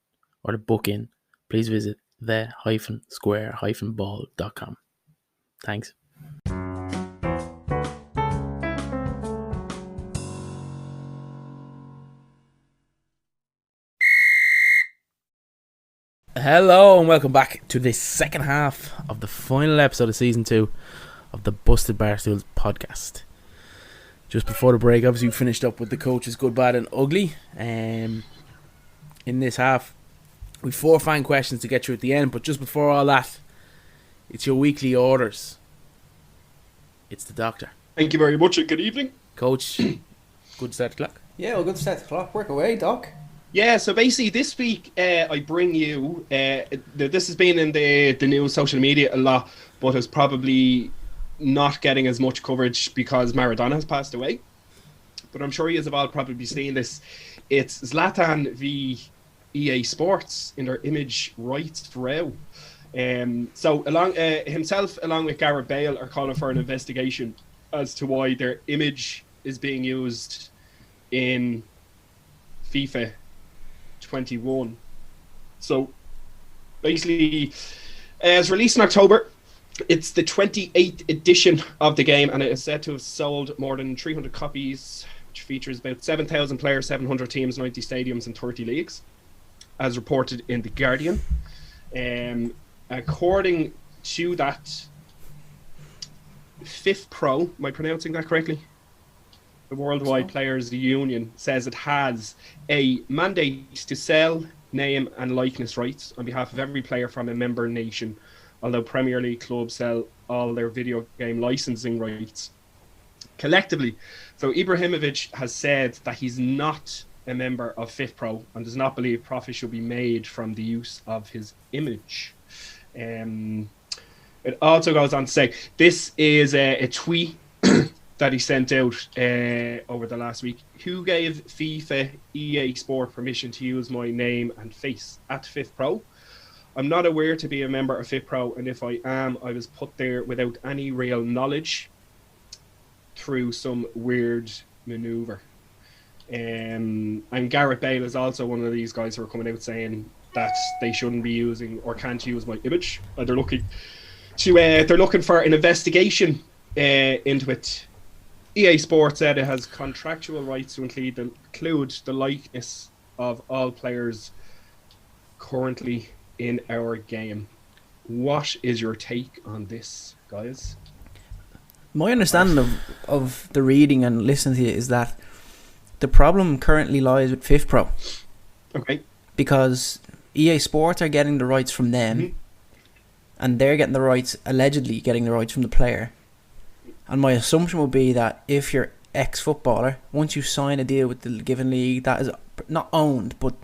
or to book in, please visit the-square-ball.com. Thanks. Hello and welcome back to the second half of the final episode of season 2 of the Busted Barstools podcast. Just before the break, obviously we finished up with the coaches good, bad and ugly. In this half, we've 4 fine questions to get through at the end, but just before all that, it's your weekly orders. It's the doctor. Thank you very much and good evening. Coach, good start the clock. Yeah, well, good to set the clock. Work away, Doc. Yeah, so basically this week I bring you, this has been in the news, social media a lot, but is probably not getting as much coverage because Maradona has passed away. But I'm sure you have all probably seen this. It's Zlatan v EA Sports in their image rights row. So himself along with Gareth Bale are calling for an investigation as to why their image is being used in FIFA 2021. So basically, it's released in October. It's the 28th edition of the game, and it is said to have sold more than 300 copies, which features about 7,000 players, 700 teams, 90 stadiums, and 30 leagues, as reported in The Guardian. According to that, FIFPro, am I pronouncing that correctly? The Worldwide Players Union says it has a mandate to sell name and likeness rights on behalf of every player from a member nation, although Premier League clubs sell all their video game licensing rights collectively. So Ibrahimovic has said that he's not a member of FIFPro and does not believe profit should be made from the use of his image. It also goes on to say this is a tweet that he sent out over the last week. Who gave FIFA EA Sport permission to use my name and face at FIFPro? I'm not aware to be a member of FIFPro, and if I am, I was put there without any real knowledge through some weird maneuver. And Gareth Bale is also one of these guys who are coming out saying that they shouldn't be using or can't use my image. They're looking for an investigation into it. EA Sports said it has contractual rights to include the likeness of all players currently in our game. What is your take on this, guys? My understanding of the reading and listening to you is that the problem currently lies with FIFPro. Okay. Because EA Sports are getting the rights from them, and they're getting the rights, allegedly getting the rights from the player. And my assumption would be that if you're ex-footballer, once you sign a deal with the given league, that is not owned, but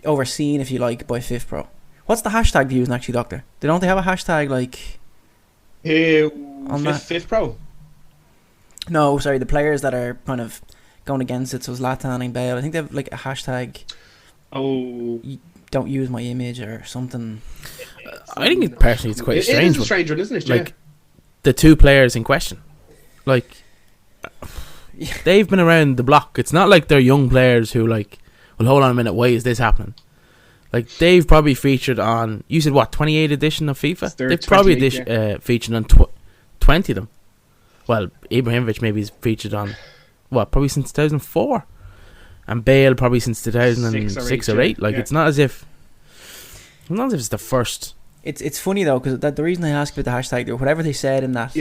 overseen, if you like, by FIFPro. What's the hashtag they're using, actually, Doctor? Don't they have a hashtag, like... on that? FIFPro? No, sorry, the players that are kind of going against it, so Zlatan and Bale, I think they have, like, a hashtag... Oh... Don't use my image or something. I think it's quite a strange It is a strange one, isn't it? Like, the two players in question, like, they've been around the block. It's not like they're young players who, like, well, hold on a minute, why is this happening? Like, they've probably featured on, you said what, 28th edition of FIFA? They've probably featured on 20 of them. Well, Ibrahimovic maybe is featured on, what, probably since 2004, and Bale probably since 2006 or 8. Like, it's not as if it's the first. It's funny though, because the reason I asked about the hashtag, or whatever they said in that,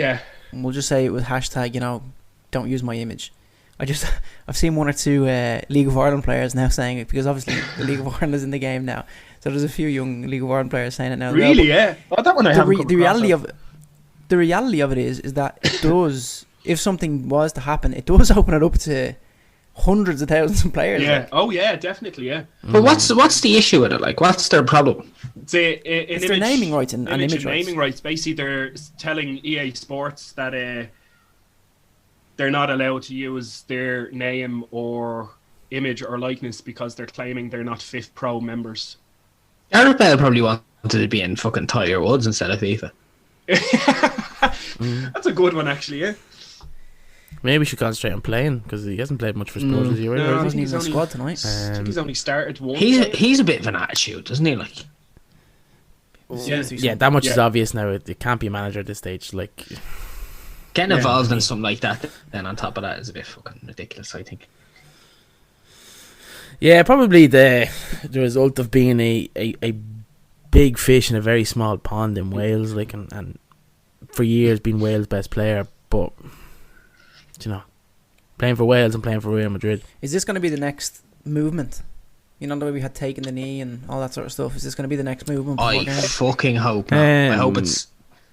we'll just say it was hashtag, don't use my image. I've seen one or two League of Ireland players now saying it, because obviously the League of Ireland is in the game now, so there's a few young League of Ireland players saying it now. Really, yeah. Oh, that one I haven't come across. The reality of it is that it does, if something was to happen, it does open it up to hundreds of thousands of players. Yeah. Like. Oh yeah, definitely. Yeah. But what's the issue with it? Like, what's their problem? It's their naming rights and image rights. Naming rights. Basically, they're telling EA Sports that they're not allowed to use their name or image or likeness because they're claiming they're not FIFPro members. Gareth Bale probably wanted to be in fucking Tiger Woods instead of FIFA. That's a good one, actually. Yeah. Maybe we should concentrate on playing, because he hasn't played much for Spurs this year. No, he wasn't even in the squad tonight. I think he's only started one. He's a bit of an attitude, doesn't he? Like, yeah, that much is obvious now. It can't be a manager at this stage. Like, getting involved in something like that, then on top of that, is a bit fucking ridiculous, I think. Yeah, probably the result of being a big fish in a very small pond in Wales, like, and for years being Wales' best player, but playing for Wales and playing for Real Madrid. Is this going to be the next movement? The way we had taken the knee and all that sort of stuff. Is this going to be the next movement? I fucking hope not. I hope it's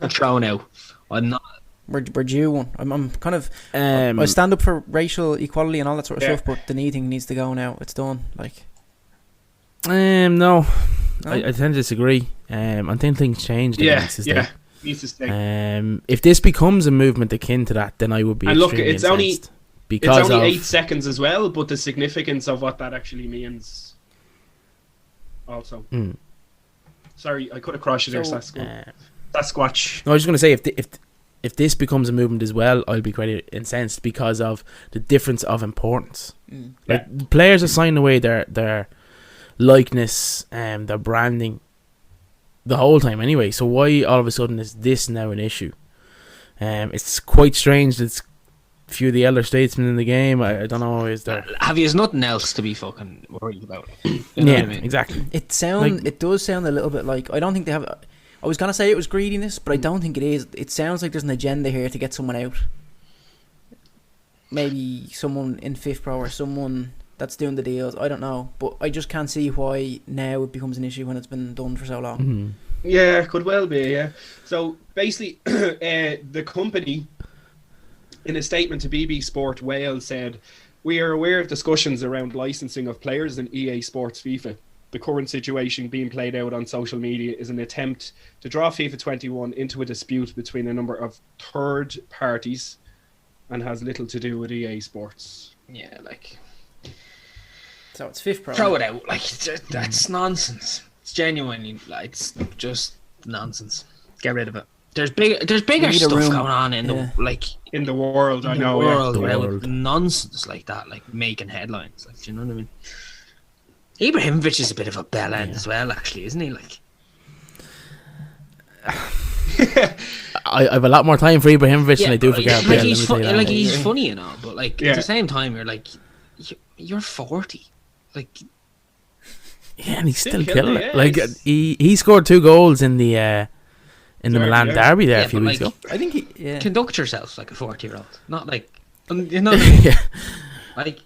thrown out. I'm not. We're due one. I'm kind of. I stand up for racial equality and all that sort of stuff, but the knee thing needs to go now. It's done. Like. No. I tend to disagree. I think things changed. Needs to stay. If this becomes a movement akin to that, then I would be. And look, it's only 8 seconds as well, but the significance of what that actually means. Also, sorry, I could have crushed it there. That's Squatch. No, I was just going to say if this becomes a movement as well, I'll be quite incensed because of the difference of importance. Like, players are signing away their likeness, their branding, the whole time anyway. So why all of a sudden is this now an issue? It's quite strange. It's a few of the elder statesmen in the game. I don't know. Is there? Have you nothing else to be fucking worried about? You know Yeah, what I mean? exactly. It does sound a little bit like, I don't think they have. I was gonna say it was greediness, but I don't think it is. It sounds like there's an agenda here to get someone out. Maybe someone in Fifth Pro or someone that's doing the deals. I don't know, but I just can't see why now it becomes an issue when it's been done for so long. Mm-hmm. Yeah, could well be, yeah. So basically, the company, in a statement to BB Sport Wales, said, "We are aware of discussions around licensing of players in EA Sports FIFA. The current situation being played out on social media is an attempt to draw FIFA 21 into a dispute between a number of third parties and has little to do with EA Sports." Yeah, like So it's Fifth Pro. throw it out. Like that's nonsense. It's genuinely like it's just nonsense. Get rid of it. There's bigger need a stuff room. going on in Yeah. the like In the world, I in the know, world The without world. nonsense like that, like making headlines. Like, do you know what I mean? Ibrahimovic is a bit of a bell end as well, actually, isn't he? Like, I have a lot more time for Ibrahimovic than I do for like, Gareth like Bale. he's let me tell you that. he's funny and all, but like Yeah. at the same time, you're like, you're 40, like. Yeah, and he's still Still killing killing it. it, Like yeah. he scored 2 goals in the Milan yeah. derby there Yeah, a few but, weeks like, ago. I think yeah. Conduct yourself like a 40-year-old, not like you know what I mean? Yeah, Like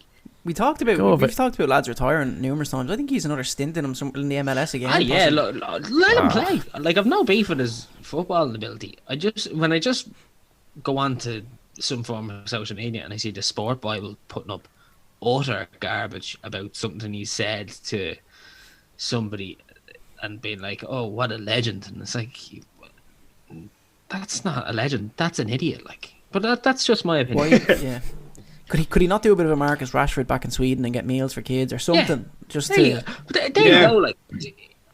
We talked about Go over we've it. talked about lads retiring numerous times. I think he's another stint in him in the MLS again. yeah, possibly. let him play. Like I've no beef with his football ability. When I just go on to some form of social media and I see the Sport Bible putting up utter garbage about something he said to somebody and being like, "Oh, what a legend," and it's like, that's not a legend. That's an idiot. Like, but that's just my opinion. Why? Yeah. Could he not do a bit of a Marcus Rashford back in Sweden and get meals for kids or something? Just There you to go. But there Yeah. you go. Like,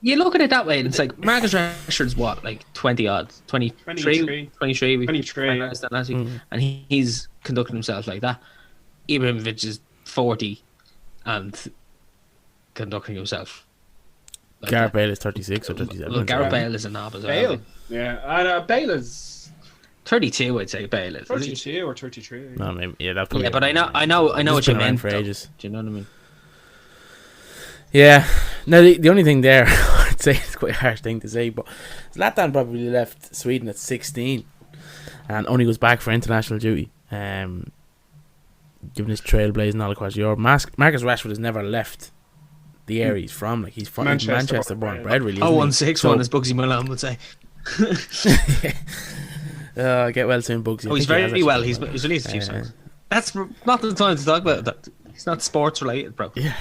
you look at it that way, and it's like Marcus Rashford's what, like 20 odd, 23, 23. 23. We 23, found yeah. out last week, and he's conducting himself like that. Ibrahimovic is 40 and conducting himself. Like Gareth that. Bale is 36 or 37. Well, Gareth so- Bale is a knob as well. Bale. Yeah, and Bale is 32, I'd say Bale is. Isn't he? 32 or 33. No, maybe, yeah, that's probably. Yeah, but I know He's what you been around meant. for though. ages. Do you know what I mean? Yeah. Now the only thing there, I'd say it's quite a harsh thing to say, but Zlatan probably left Sweden at 16 and only goes back for international duty. Given his trailblazing all across Europe, Marcus Rashford has never left the area he's from. Like he's from Manchester born and bred, really. Oh, isn't he? 161 as Bugsy Malone would say. Get well soon, Bugsy. Oh, he's very well. He's released a few songs. That's not the time to talk about that. It's not sports related, bro. Yeah.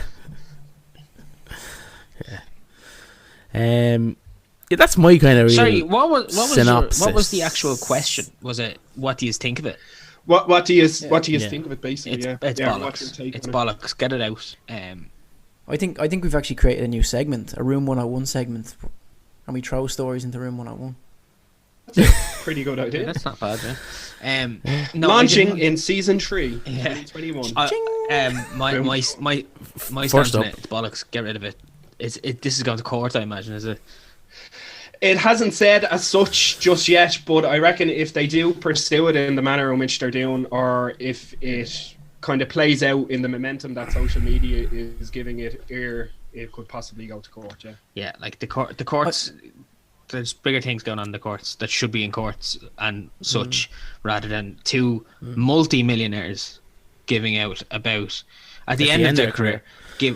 Yeah, that's my kind of real Sorry, what was synopsis. the actual question? Was it what do you think of it? What do you Yeah. think of it, basically? It's yeah. it's Yeah, what's your bollocks. take It's on it? bollocks. Get it out. I think we've actually created a new segment, a Room 101 segment, and we throw stories into Room 101. Pretty good Yeah, idea. that's not bad. Yeah. No, I Launching didn't- in season 3, Yeah. 2021. my Boom. my First stance on up. it, it's bollocks. Get rid of it. This is going to court, I imagine, is it? It hasn't said as such just yet, but I reckon if they do pursue it in the manner in which they're doing, or if it kind of plays out in the momentum that social media is giving it, it could possibly go to court. Yeah. Yeah, like the courts. There's bigger things going on in the courts that should be in courts and such, rather than two multi-millionaires giving out about at the end of their career.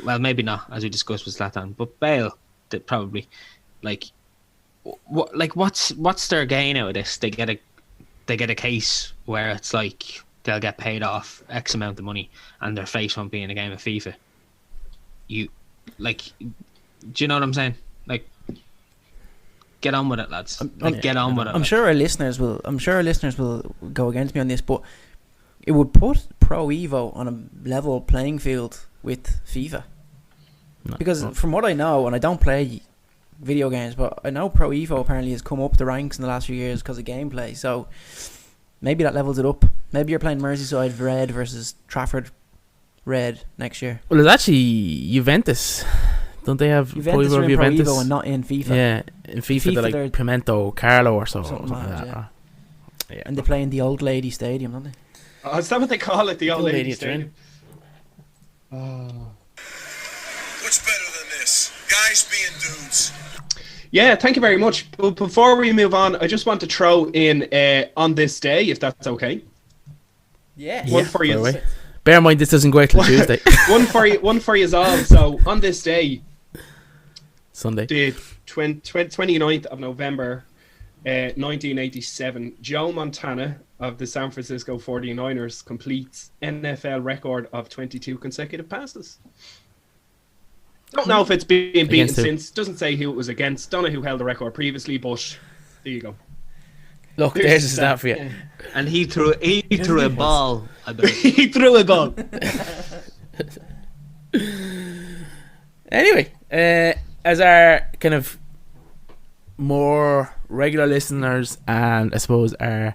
Well, maybe not, as we discussed with Zlatan, but Bale did probably like. What's their gain out of this? They get a case where it's like they'll get paid off X amount of money and their face won't be in a game of FIFA. Do you know what I'm saying? Like, get on with it, lads. Get on with it. I'm lads. sure our listeners will go against me on this, but it would put Pro Evo on a level playing field with FIFA. Because from what I know, and I don't play video games, but I know Pro Evo apparently has come up the ranks in the last few years because of gameplay. So maybe that levels it up. Maybe you're playing Merseyside Red versus Trafford Red next year. Well, it's actually Juventus Don't they have Juventus Pro are in Evo Pro Juventus? Evo and not in FIFA. Yeah, in FIFA, they're they're- like Pimento Carlo or so, Something something like like that, that. Yeah. And they play in the Old Lady Stadium, don't they? Oh, is that what they call it? The old Old lady lady at stadium. What's better than this? Guys being dudes. Yeah, thank you very much. But before we move on, I just want to throw in on this day, if that's okay. Yeah. One for by the you. way. Bear in mind, this doesn't go out till Tuesday. One for you all. So on this day, Sunday. the 29th of November, 1987, Joe Montana of the San Francisco 49ers completes NFL record of 22 consecutive passes. Don't know if it's been beaten Against who? since. Doesn't say who it was against. Don't know who held the record previously, but there you go. Look, Here's there's the a stat for you. Yeah. And he threw a ball. I believe. He threw a ball. Anyway, as our kind of more regular listeners and I suppose our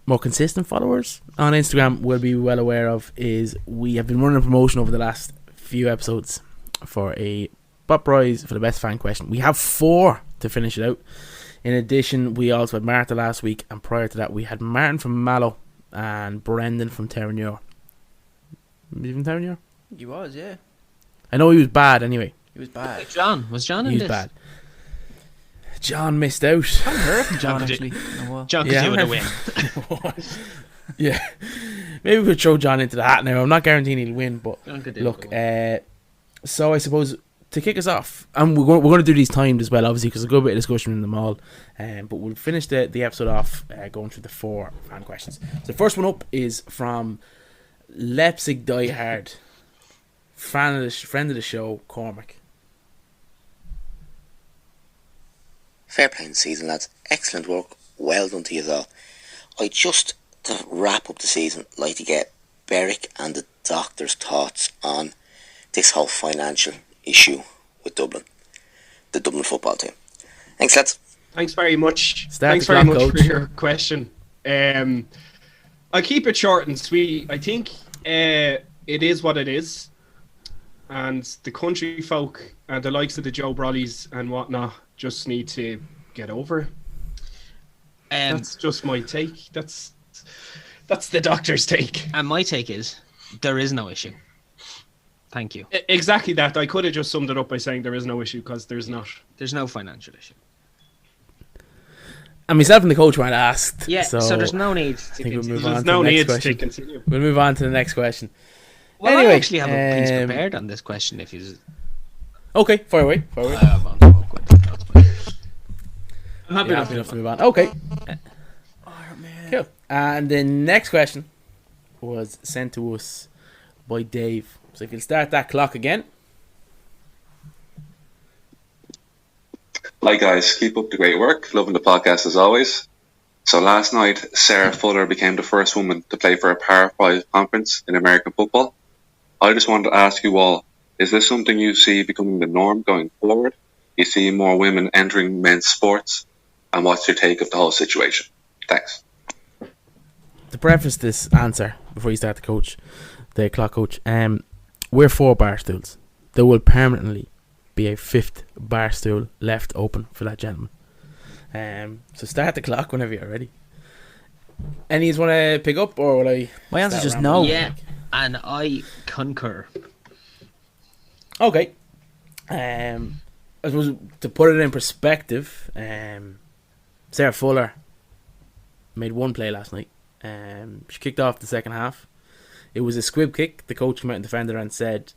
more consistent followers on Instagram will be well aware of, is we have been running a promotion over the last few episodes for a Bot Prize for the best fan question. We have 4 to finish it out. In addition, we also had Martha last week, and prior to that we had Martin from Mallow and Brendan from Terranure. Was he from Terranure? He was, yeah. I know he was bad anyway. He was bad. Was John in He was this? bad. John missed out. I haven't heard from John actually. in a while. John could Yeah, do with I a win. Yeah. Maybe we could throw John into the hat now. I'm not guaranteeing he'll win, but John could do look, with a win. so I suppose to kick us off, and we're going to do these timed as well, obviously, because there's a good bit of discussion in them all. But we'll finish the episode off going through the 4 fan questions. So the first one up is from Leipzig Diehard, friend of the show, Cormac. Fair play in the season, lads. Excellent work. Well done to you all. I just, to wrap up the season, like to get Beric and the doctor's thoughts on this whole financial issue with Dublin, the Dublin football team. Thanks, lads. Thanks very much. Start Thanks the very clock, much coach. for your question. I keep it short and sweet. I think it is what it is, and the country folk and the likes of the Joe Brollies and whatnot just need to get over it. That's just my take. That's the doctor's take. And my take is there is no issue. Thank you. Exactly that. I could have just summed it up by saying there is no issue, because there's not. There's no financial issue. And myself and the coach weren't asked. Yeah, so there's no need to I think we'll continue. move on There's to no the next need question. to continue. We'll move on to the next question. Well, Anyway, I actually have a piece um, prepared on this question. If you, Okay, fire away. I have on. Oh, good. That's fine. I'm happy Yeah, enough. happy enough to move on. Okay. Cool. And the next question was sent to us by Dave. So if you'll start that clock again. Hi guys, keep up the great work. Loving the podcast as always. So last night, Sarah Fuller became the first woman to play for a Power 5 conference in American football. I just wanted to ask you all, is this something you see becoming the norm going forward? You see more women entering men's sports? And what's your take of the whole situation? Thanks. To preface this answer before you start the clock coach, we're 4 bar stools. There will permanently be a 5th bar stool left open for that gentleman. So start the clock whenever you're ready. Any you want to pick up, or will I? My answer is start just rambling? no. Yeah, and I concur. Okay. I suppose to put it in perspective, Sarah Fuller made 1 play last night. She kicked off the second half. It was a squib kick. The coach came out and defended her and said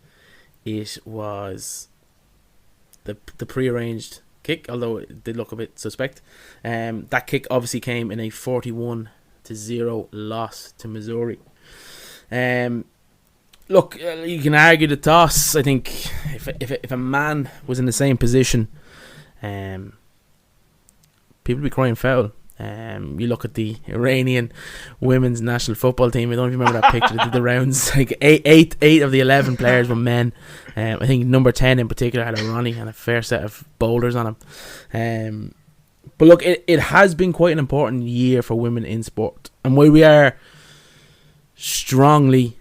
it was the prearranged kick, although it did look a bit suspect. That kick obviously came in a 41-0 loss to Missouri. Look, you can argue the toss. I think if a man was in the same position, people would be crying foul. You look at the Iranian women's national football team. I don't even remember that picture that did the rounds. Like eight of the 11 players were men. I think number 10 in particular had a Ronnie and a fair set of boulders on him. But look, it has been quite an important year for women in sport, and while we are strongly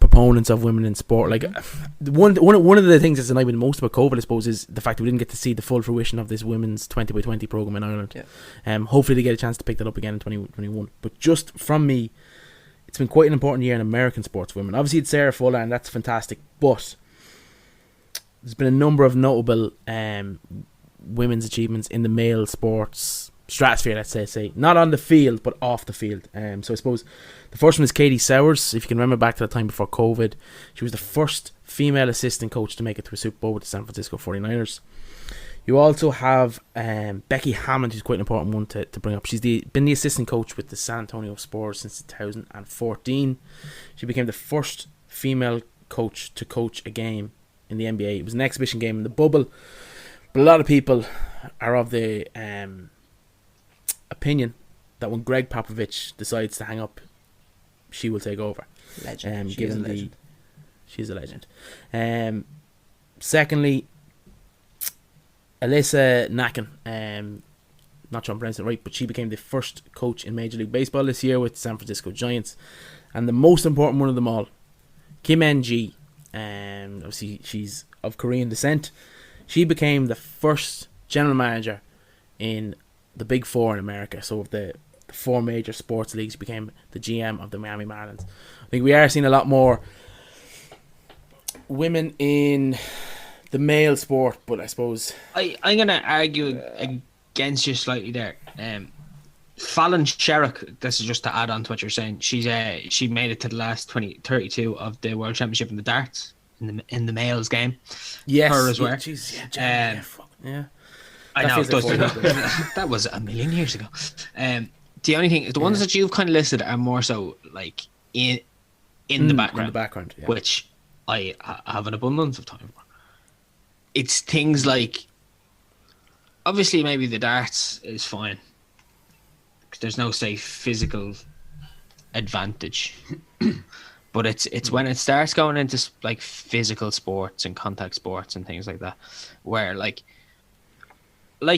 proponents of women in sport. Like one of the things that's annoying me most about COVID, I suppose, is the fact that we didn't get to see the full fruition of this women's 20x20 program in Ireland. Yeah. Hopefully they get a chance to pick that up again in 2021. But just from me, it's been quite an important year in American sports for women. Obviously it's Sarah Fuller, and that's fantastic, but there's been a number of notable women's achievements in the male sports stratosphere, let's say, not on the field but off the field. So I suppose the first one is Katie Sowers. If you can remember back to the time before COVID, she was the first female assistant coach to make it to a Super Bowl with the San Francisco 49ers. You also have Becky Hammond, who's quite an important one to bring up. She's been the assistant coach with the San Antonio Spurs since 2014. She became the first female coach to coach a game in the NBA. It was an exhibition game in the bubble, but a lot of people are of the opinion that when Greg Popovich decides to hang up, she will take over. Legend. She's a legend. Secondly, Alyssa Nakken, not sure I'm pronouncing it right, but she became the first coach in Major League Baseball this year with the San Francisco Giants. And the most important one of them all, Kim Ng, obviously she's of Korean descent. She became the first general manager in the Big Four in America. So of the four major sports leagues, she became the GM of the Miami Marlins. I think we are seeing a lot more women in the male sport, but I suppose I'm going to argue against you slightly there. Fallon Sherrock, this is just to add on to what you're saying. She made it to the last 32 of the World Championship in the darts in the males game. yes, her as well. Yeah, I know it does. That was a million years ago. The only thing, the ones that you've kind of listed are more so like in the background. In the background, yeah. Which I have an abundance of time for. It's things like, obviously maybe the darts is fine. There's no, say, physical advantage. But it's when it starts going into like physical sports and contact sports and things like that, where like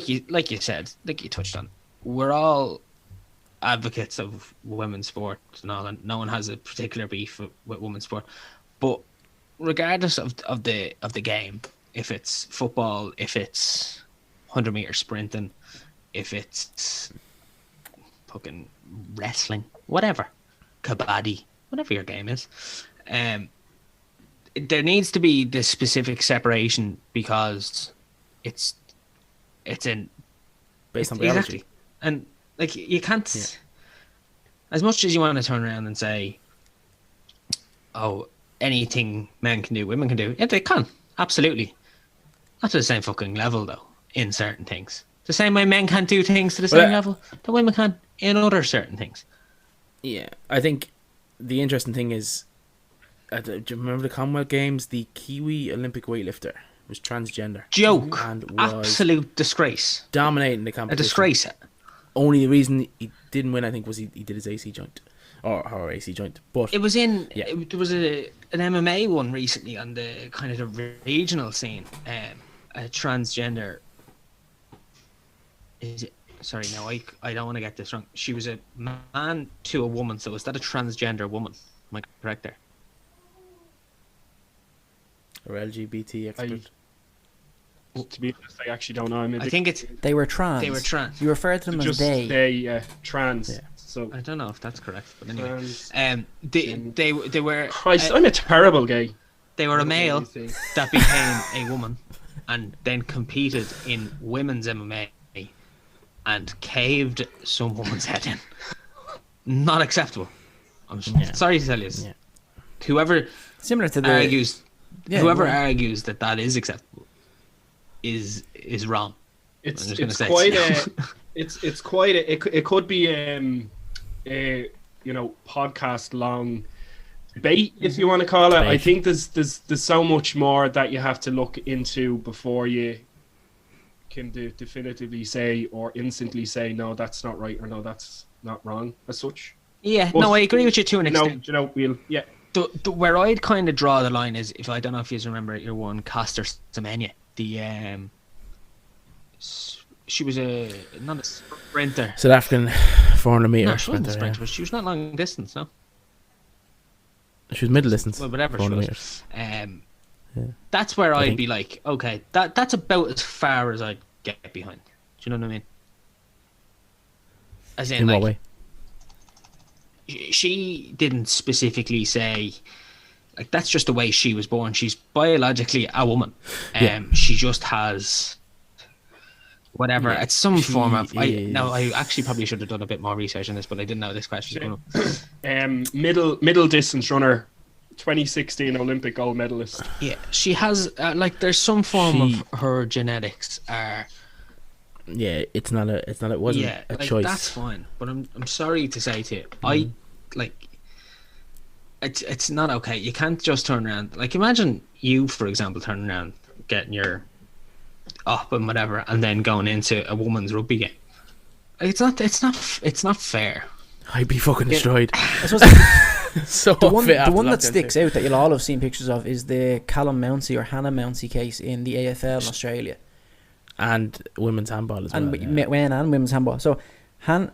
you said, like you touched on, we're all advocates of women's sport and all, and no one has a particular beef with women's sport. But regardless of the game, if it's football, if it's 100-meter sprinting, if it's fucking wrestling, whatever, kabaddi, whatever your game is, there needs to be this specific separation because it's in based on biology. Exactly. And like you can't, as much as you want to turn around and say, oh, anything men can do, women can do. Yeah, they can, absolutely. Not to the same fucking level though. In certain things, the same way men can't do things to the same level that women can in other certain things. Yeah, I think the interesting thing is, do you remember the Commonwealth Games? The Kiwi Olympic weightlifter was transgender. Joke. And was absolute disgrace. Dominating the competition. A disgrace. Only the reason he didn't win, I think, was he did his AC joint. Or AC joint. But it was in, there was an MMA one recently on the kind of the regional scene. A transgender. Is it? Sorry, no, I don't want to get this wrong. She was a man to a woman, so is that a transgender woman? Am I correct there? Or LGBT expert. To be honest, I actually don't know. I think it's They were trans. They were trans. You referred to them just as they. trans. Yeah. So I don't know if that's correct, but anyway, trans. they were. Christ, I'm a terrible gay. They were a male that became a woman, and then competed in women's MMA, and caved some woman's head in. Not acceptable. I'm sorry to tell you. Yeah. Whoever Similar to the argues, Yeah, whoever well- argues that is acceptable is wrong. It's I'm just gonna it's say quite it's a it's quite a it could be a podcast long debate, if you want to call it. I think there's so much more that you have to look into before you can definitively say or instantly say no, that's not right, or no, that's not wrong as such. Yeah, But, no, I agree with you to an extent. We'll Where I'd kind of draw the line is, if I don't know if you remember your one, Caster Semenya, the she was not a sprinter. South African 400 meter No, she wasn't a sprinter. sprinter, but she was not long distance, no. She was middle distance. Well, whatever 400 she meters. was. That's where I I'd think. be like, okay, that's about as far as I'd get behind. Do you know what I mean? As in, In like, what way? she didn't specifically say, like, that's just the way she was born. She's biologically a woman. Yeah. She just has whatever. Yeah, It's some she form of. I is- actually probably should have done a bit more research on this, but I didn't know this question was coming up. Middle distance runner, 2016 Olympic gold medalist. Yeah, she has like there's some form She- of her genetics are. Yeah, it wasn't Yeah, a like choice. that's fine, but I'm sorry to say to you, I like. It's not okay. You can't just turn around. Like, imagine you, for example, turning around, getting your up and whatever, and then going into a woman's rugby game. It's not fair. I'd be fucking destroyed. I suppose So the one, fit the after one that lockdown sticks too. out that you'll all have seen pictures of is the Callum Mounsey or Hannah Mounsey case in the AFL in Australia. And women's handball as well. And yeah. men and women's handball. So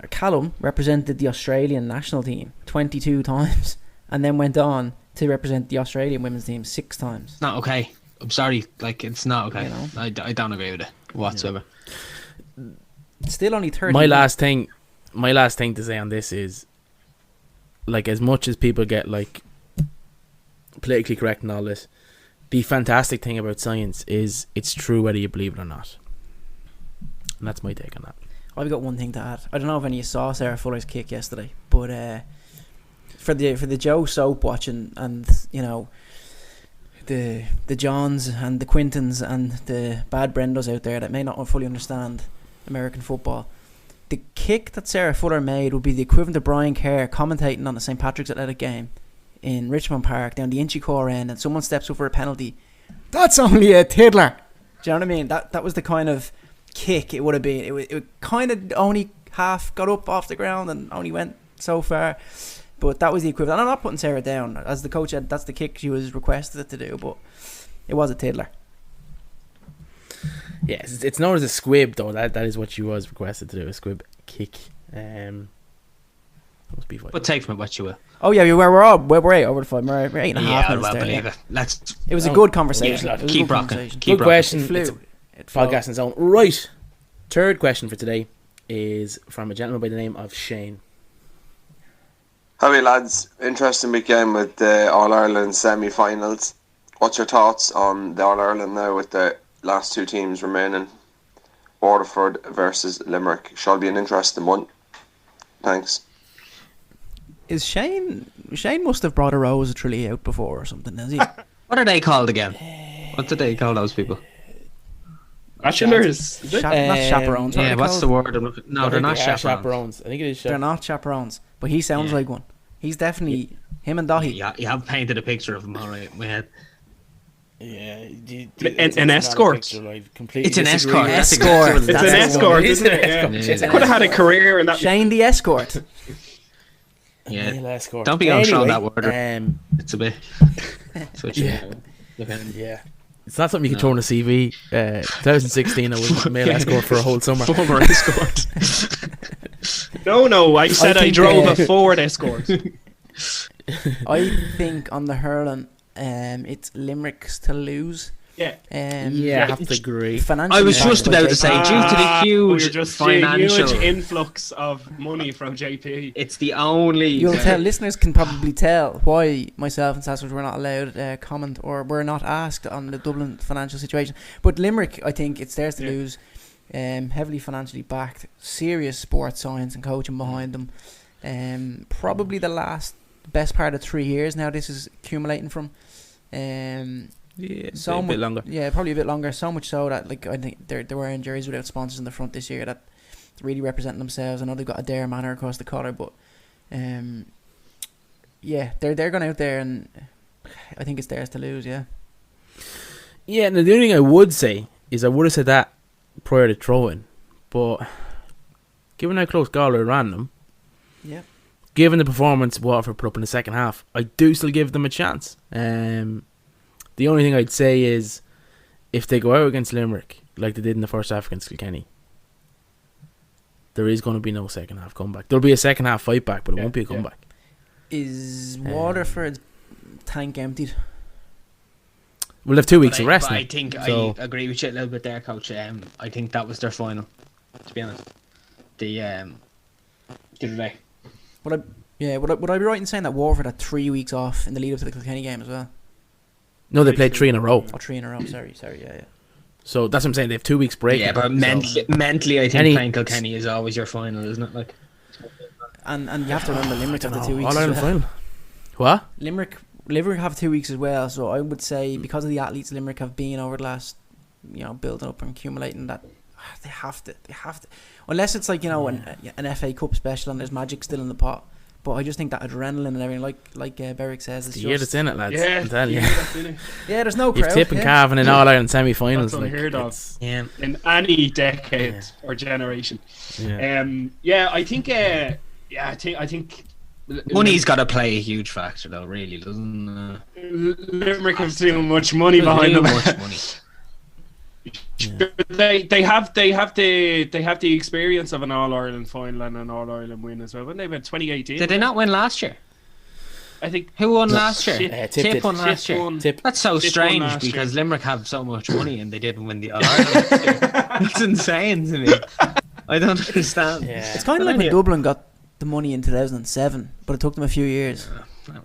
Callum represented the Australian national team 22 times and then went on to represent the Australian women's team 6 times. It's not okay. I'm sorry. Like, it's not okay. You know? I don't agree with it whatsoever. Still only 30. My last thing to say on this is, like, as much as people get like politically correct and all this, the fantastic thing about science is it's true whether you believe it or not. And that's my take on that. I've got one thing to add. I don't know if any of you saw Sarah Fuller's kick yesterday, but for the Joe Soap watching, and you know, the Johns and the Quintons and the bad Brendos out there that may not fully understand American football, the kick that Sarah Fuller made would be the equivalent of Brian Kerr commentating on the St. Patrick's Athletic game in Richmond Park down the Inchicore end, and someone steps up for a penalty. That's only a tiddler. Do you know what I mean? That was the kind of kick it would have been. It kind of only half got up off the ground and only went so far, but that was the equivalent. And I'm not putting Sarah down. As the coach said, that's the kick she was requested to do, but it was a tiddler. Yes, it's known as a squib though. That is what she was requested to do, a squib kick. Must be But take from it what you will. Oh yeah, we're 8 over the 5. We're 8 and a half Yeah, minutes well there. believe Yeah. it. Let's It was a good conversation. yeah, It was a keep good rocking. conversation. Keep Good rocking. question. It flew. It's It flowed. podcast in its own right. Third question for today is from a gentleman by the name of Shane. Howdy lads, interesting weekend with the All-Ireland semi-finals. What's your thoughts on the All-Ireland now with the last 2 teams remaining? Waterford versus Limerick. Shall be an interesting one. Thanks. Is Shane must have brought a Rose of Tralee out before or something, has he? What are they called again? What do they call those people? Bachelors. Is it? Not chaperones. What are Yeah, they what's the called? word? I'm looking- I No, think they're not they are chaperones. I think it is They're not chaperones, but he sounds Yeah. like one. He's definitely him and Dahi. Yeah, you have painted a picture of them, all right. We had. Yeah, An escort. It's an escort. That's Escort. exactly what It's it an is. escort, isn't it? escort. Yeah. It's an Could have had a career in that. Shane the escort. Yeah. Male escort. Don't be going throwing that word. Um, It's a bit. It's what Yeah. you yeah. It's not something you can throw on a CV. 2016, I was a male escort for a whole summer. Former escort. No, I said I think, drove a Ford Escort. I think on the hurling, it's Limerick's to lose. Yeah. Yeah, I have to agree. Financially I was backed just by about to JP. say, due to the huge we're just financial, huge influx of money from JP. it's the only. You'll tell listeners can probably tell why myself and Sasquatch were not allowed comment or were not asked on the Dublin financial situation. But Limerick, I think it's theirs to lose. Heavily financially backed, serious sports science and coaching behind them. Probably the best part of 3 years now. This is accumulating from. Yeah, So a bit mu- longer. Yeah, probably a bit longer. So much so that I think they're wearing jerseys without sponsors in the front this year that really representing themselves. I know they've got a Dare manner across the collar, but yeah, they're going out there and I think it's theirs to lose. Yeah, Yeah, now the only thing I would say is I would have said that prior to throwing, but given how close Galway ran them, yeah. given the performance Waterford put up in the second half, I do still give them a chance. The only thing I'd say is if they go out against Limerick like they did in the first half against Kilkenny, there is going to be no second half comeback. There'll be a second half fight back, but it won't be a comeback. Is Waterford's tank emptied. We'll have 2 weeks But of I resting. think so. I agree with you a little bit there, Coach. I think that was their final, to be honest. The other day. Would I be right in saying that Waterford had 3 weeks off in the lead up to the Kilkenny game as well? No, they played 3 in a row. Or 3 in a row. Sorry. Yeah. So that's what I'm saying. They have 2 weeks break. Yeah, but mentally, I think playing Kilkenny is always your final, isn't it? Like, And you have to remember Limerick have the 2 weeks. All as Ireland well. final. What? Limerick have 2 weeks as well. So I would say because of the athletes Limerick have been over the last, building up and accumulating, that they have to. Unless it's like an FA Cup special and there's magic still in the pot. But I just think that adrenaline and everything, like Berwick says, it's The year that's in it, lads. I'm telling you. that's in it. yeah. There's no You've crowd. Tip and Cavan in All Ireland semi-finals. That's unheard of. yeah. In any decade or generation. I think. I think. Money's got to play a huge factor, though. Really, doesn't Limerick have too much money behind them. much money. They have the experience of an All Ireland final and an All Ireland win as well. When they went 2018, Did they not win last year? I think Who won last year? Tip Tip did. won last Tip year. won. Tip. That's so Tip won strange last because year. Limerick have so much money and they didn't win the All Ireland. It's insane to me. I don't understand. Yeah. It's kind of like when Dublin got the money in 2007, but it took them a few years.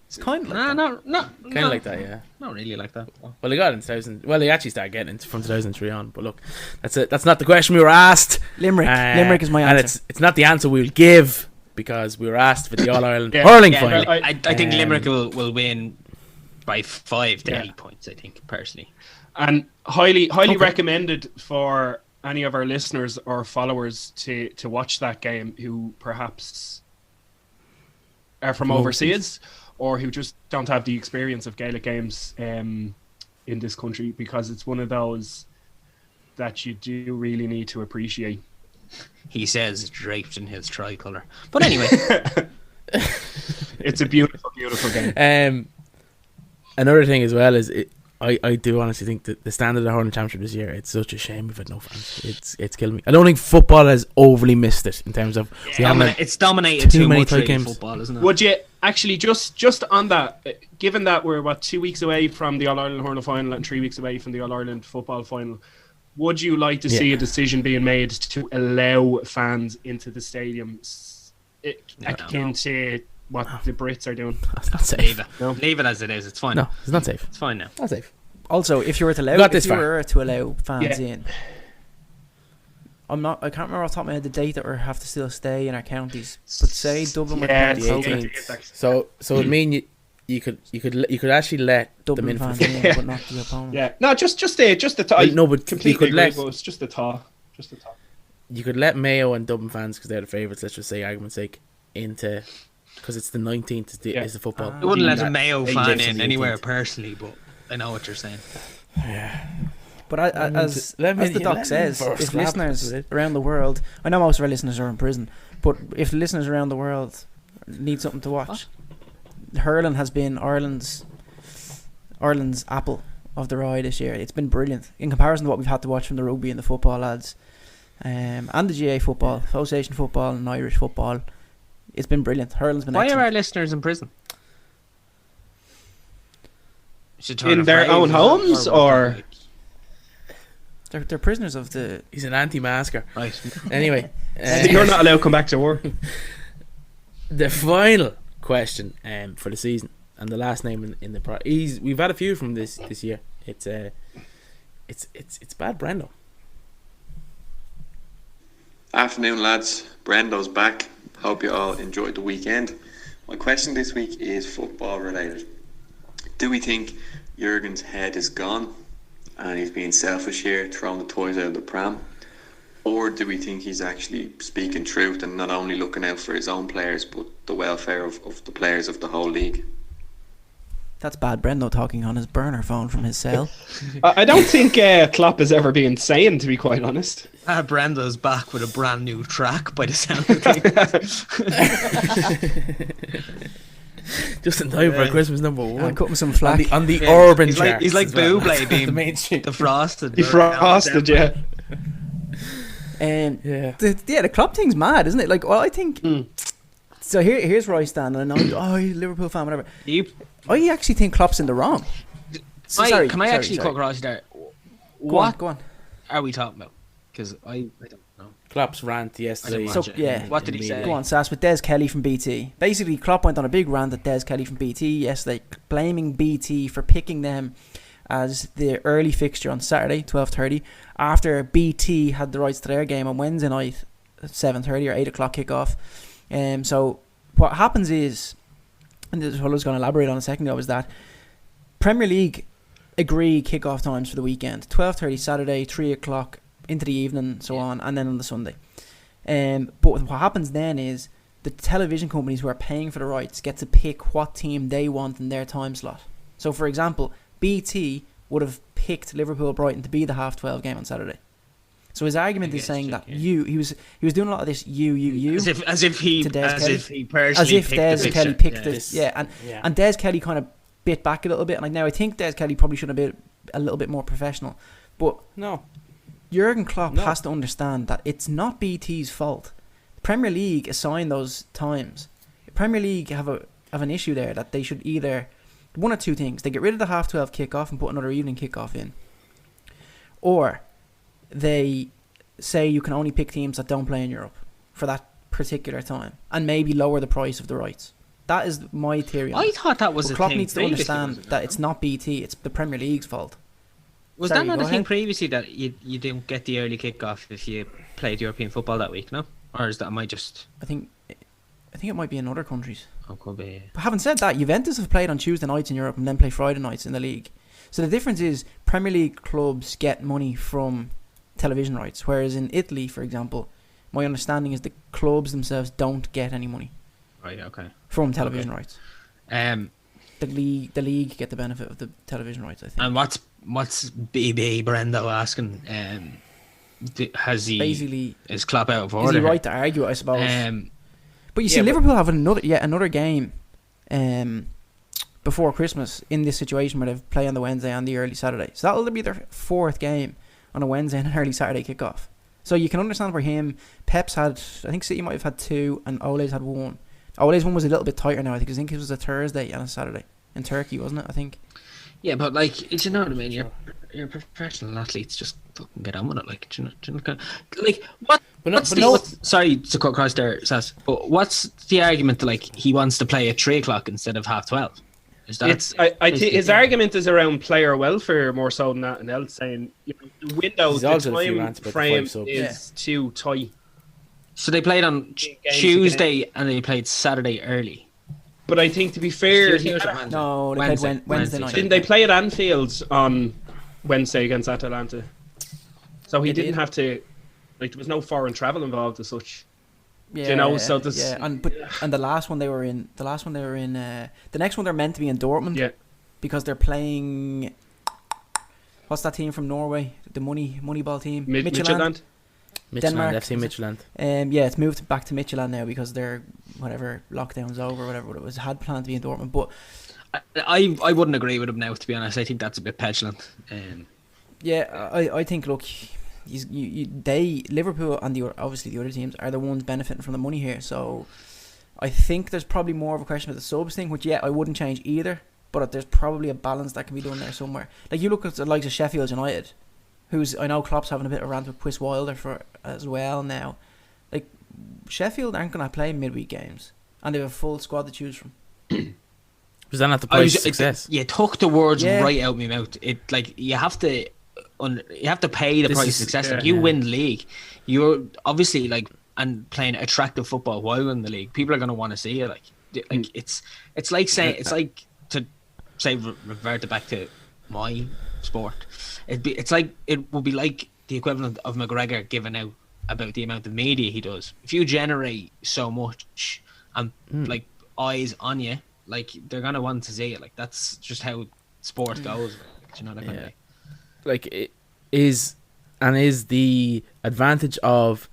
It's kind of like no, Kind of like that, yeah. Not really like that. Well, they got it in 2000. Well, they actually started getting it from 2003 on. But look, that's it. That's not the question we were asked. Limerick. Limerick is my and answer. it's not the answer we'll give because we were asked for the All Ireland Yeah. hurling Yeah, final. I think Um, Limerick will win by 5 to Yeah. 8 points. I think personally. and highly Okay. recommended for any of our listeners or followers to watch that game who perhaps are from overseas or who just don't have the experience of Gaelic games in this country, because it's one of those that you do really need to appreciate. He says draped in his tricolour. But anyway, It's a beautiful game. Another thing as well is I do honestly think that the standard of the hurling championship this year, it's such a shame we've had no fans. It's killing me. I don't think football has overly missed it in terms of we haven't had it's dominated too too many much tight really, games. football, isn't it? Would you actually just on that, given that we're 2 weeks away from the All Ireland hurling final and 3 weeks away from the All Ireland football final, would you like to see a decision being made to allow fans into the stadium akin to what the Brits are doing? That's not safe. Leave it. No. Leave it as it is. It's fine. No, it's not safe. It's fine now. Not safe. Also, if you were to allow, Got this far. fans in, I can't remember off the top of my head the date that we have to still stay in our counties. But say Dublin were Yeah, to it's play the Coke, 18th. So it would mean you could actually let them Dublin in for fans the in, but not the opponent. Yeah, no, just the thought. Well, no, but you completely could agree, let- but it's just the thought. Just the thought. You could let Mayo and Dublin fans, because they're the favourites, let's just say argument's sake, into, because it's the 19th is the football. I wouldn't let a That- Mayo they fan live in on the anywhere 18th. personally, but I know what you're saying. But as let the me doc in says, for a if scrap, listeners is it? around the world, I know most of our listeners are in prison, but if listeners around the world need something to watch, hurling has been Ireland's apple of their eye this year. It's been brilliant in comparison to what we've had to watch from the rugby and the football lads, and the GA football, association football, and Irish football. It's been brilliant. Hurling's been Why are excellent. our listeners in prison? Should turn In a their phrase, own is it? homes, what? or They're prisoners of the. He's an anti-masker. Right. Anyway, you're not allowed to come back to work. the final question for the season and the last name in the we've had a few from this year. It's Bad Brendo. Afternoon, lads. Brendo's back. Hope you all enjoyed the weekend. My question this week is football related. Do we think Jurgen's head is gone and he's being selfish here, throwing the toys out of the pram? Or do we think he's actually speaking truth and not only looking out for his own players but the welfare of the players of the whole league? That's Bad Brendo talking on his burner phone from his cell. I don't think Klopp has ever been saying, to be quite honest. Brenda's back with a brand new track by the sound of things. Just in time for Christmas number I one. cut him some flack. On the urban he's like charts he's like as well. Bublé being the mainstream. defrosted. Defrosted, yeah. Yeah. The Klopp thing's mad, isn't it? Like, well, I think So here's where I stand, and I know, you're a Liverpool fan, whatever. You, I actually think Klopp's in the wrong. can I actually cut across there? What Go on. are we talking about? Because I don't know. Klopp's rant yesterday. So, yeah. What did he say? Go on, Sass, with Des Kelly from BT. Basically, Klopp went on a big rant at Des Kelly from BT yesterday, blaming BT for picking them as the early fixture on Saturday, 12:30, after BT had the rights to their game on Wednesday night at 7:30 or 8 o'clock kickoff. So what happens is, and this is what I was going to elaborate on a second ago, is that Premier League agree kickoff times for the weekend: 12:30 Saturday, 3 o'clock into the evening, so on, and then on the Sunday. But what happens then is the television companies who are paying for the rights get to pick what team they want in their time slot. So, for example, BT would have picked Liverpool Brighton to be the 12:30 game on Saturday. So his argument is saying that he was doing a lot of this as if he personally picked Des Kelly picked this, and Des Kelly kind of bit back a little bit. Like, now I think Des Kelly probably should have been a little bit more professional, but No. Jurgen Klopp has to understand that it's not BT's fault. Premier League assign those times. Premier League have an issue there that they should either one or two things: they get rid of the 12:30 kickoff and put another evening kickoff in, or they say you can only pick teams that don't play in Europe for that particular time, and maybe lower the price of the rights. That is my theory. I thought that was a Klopp thing needs to previously, understand wasn't it? that it's not BT; it's the Premier League's fault. Was Sorry, that not go a thing ahead. previously that you didn't get the early kickoff if you played European football that week? No, or is that am I just? I think it might be in other countries. Oh, could be. But having said that, Juventus have played on Tuesday nights in Europe and then play Friday nights in the league. So the difference is Premier League clubs get money from television rights, whereas in Italy, for example, my understanding is the clubs themselves don't get any money Right. Okay. from television rights. Um. The league get the benefit of the television rights, I think. And what's BB Brendo asking? Has he Basically, is Klopp out of is order? he right to argue it, I suppose? But you see, yeah, but- Liverpool have another game before Christmas in this situation where they play on the Wednesday and the early Saturday. So that'll be their fourth game on a Wednesday and an early Saturday kickoff. So you can understand for him, Pep's had, I think City might have had 2 and Ole's had 1. Ole's one was a little bit tighter now. I think it was a Thursday and a Saturday in Turkey, wasn't it? I think. Yeah, but like, do you know what I mean? You're professional athletes. Just fucking get on with it. Like, do you know, like what? Sorry to cut across there, Sass. But what's the argument that like he wants to play at 3 o'clock instead of 12:30? Is that? I think his argument is around player welfare more so than that, and else saying the window, He's the also a few time rants about the frame 5 subs. is too tight. So they played on Tuesday and they played Saturday early. But I think, to be fair, No, they played Wednesday night. didn't they play at Anfield on Wednesday against Atalanta? So he They didn't did. have to, like, there was no foreign travel involved as such. Yeah, you know, so this, and the last one they were in, the next one they're meant to be in Dortmund. Yeah. Because they're playing. What's that team from Norway? The Moneyball team. Midtjylland. Denmark, FC Midtjylland. Yeah, it's moved back to Midtjylland now because their whatever lockdown's over, whatever it was, had planned to be in Dortmund. But I wouldn't agree with him now, to be honest. I think that's a bit petulant. yeah, I think look, Liverpool and obviously the other teams are the ones benefiting from the money here. So I think there's probably more of a question of the subs thing, which I wouldn't change either. But there's probably a balance that can be done there somewhere. Like you look at the likes of Sheffield United, who's, I know Klopp's having a bit of a rant with Chris Wilder for as well now. Like Sheffield aren't going to play midweek games, and they have a full squad to choose from. Was that not the price of success? You took the words Yeah. right out of my mouth. It like you have to pay the This price is- of success. yeah, Like you yeah. win the league, you're obviously like and playing attractive football while in the league. People are going to want to see it. Like it's like saying it's like to say revert it back to my sport. It's like it would be like the equivalent of McGregor giving out about the amount of media he does. If you generate so much and like eyes on you, like they're gonna want to see it. Like that's just how sport goes. Like, you know that kind of way. Like it is the advantage of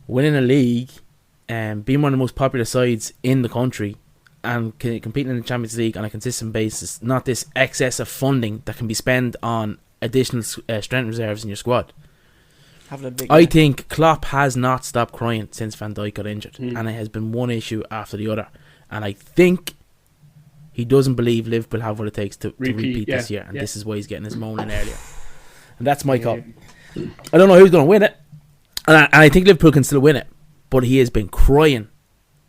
winning a league and being one of the most popular sides in the country and competing in the Champions League on a consistent basis, not this excess of funding that can be spent on additional strength reserves in your squad. having a big. I think Klopp has not stopped crying since Van Dijk got injured, and it has been one issue after the other. And I think he doesn't believe Liverpool have what it takes to repeat this year, and this is why he's getting his moan in earlier. And that's my call. I don't know who's going to win it, and I think Liverpool can still win it, but he has been crying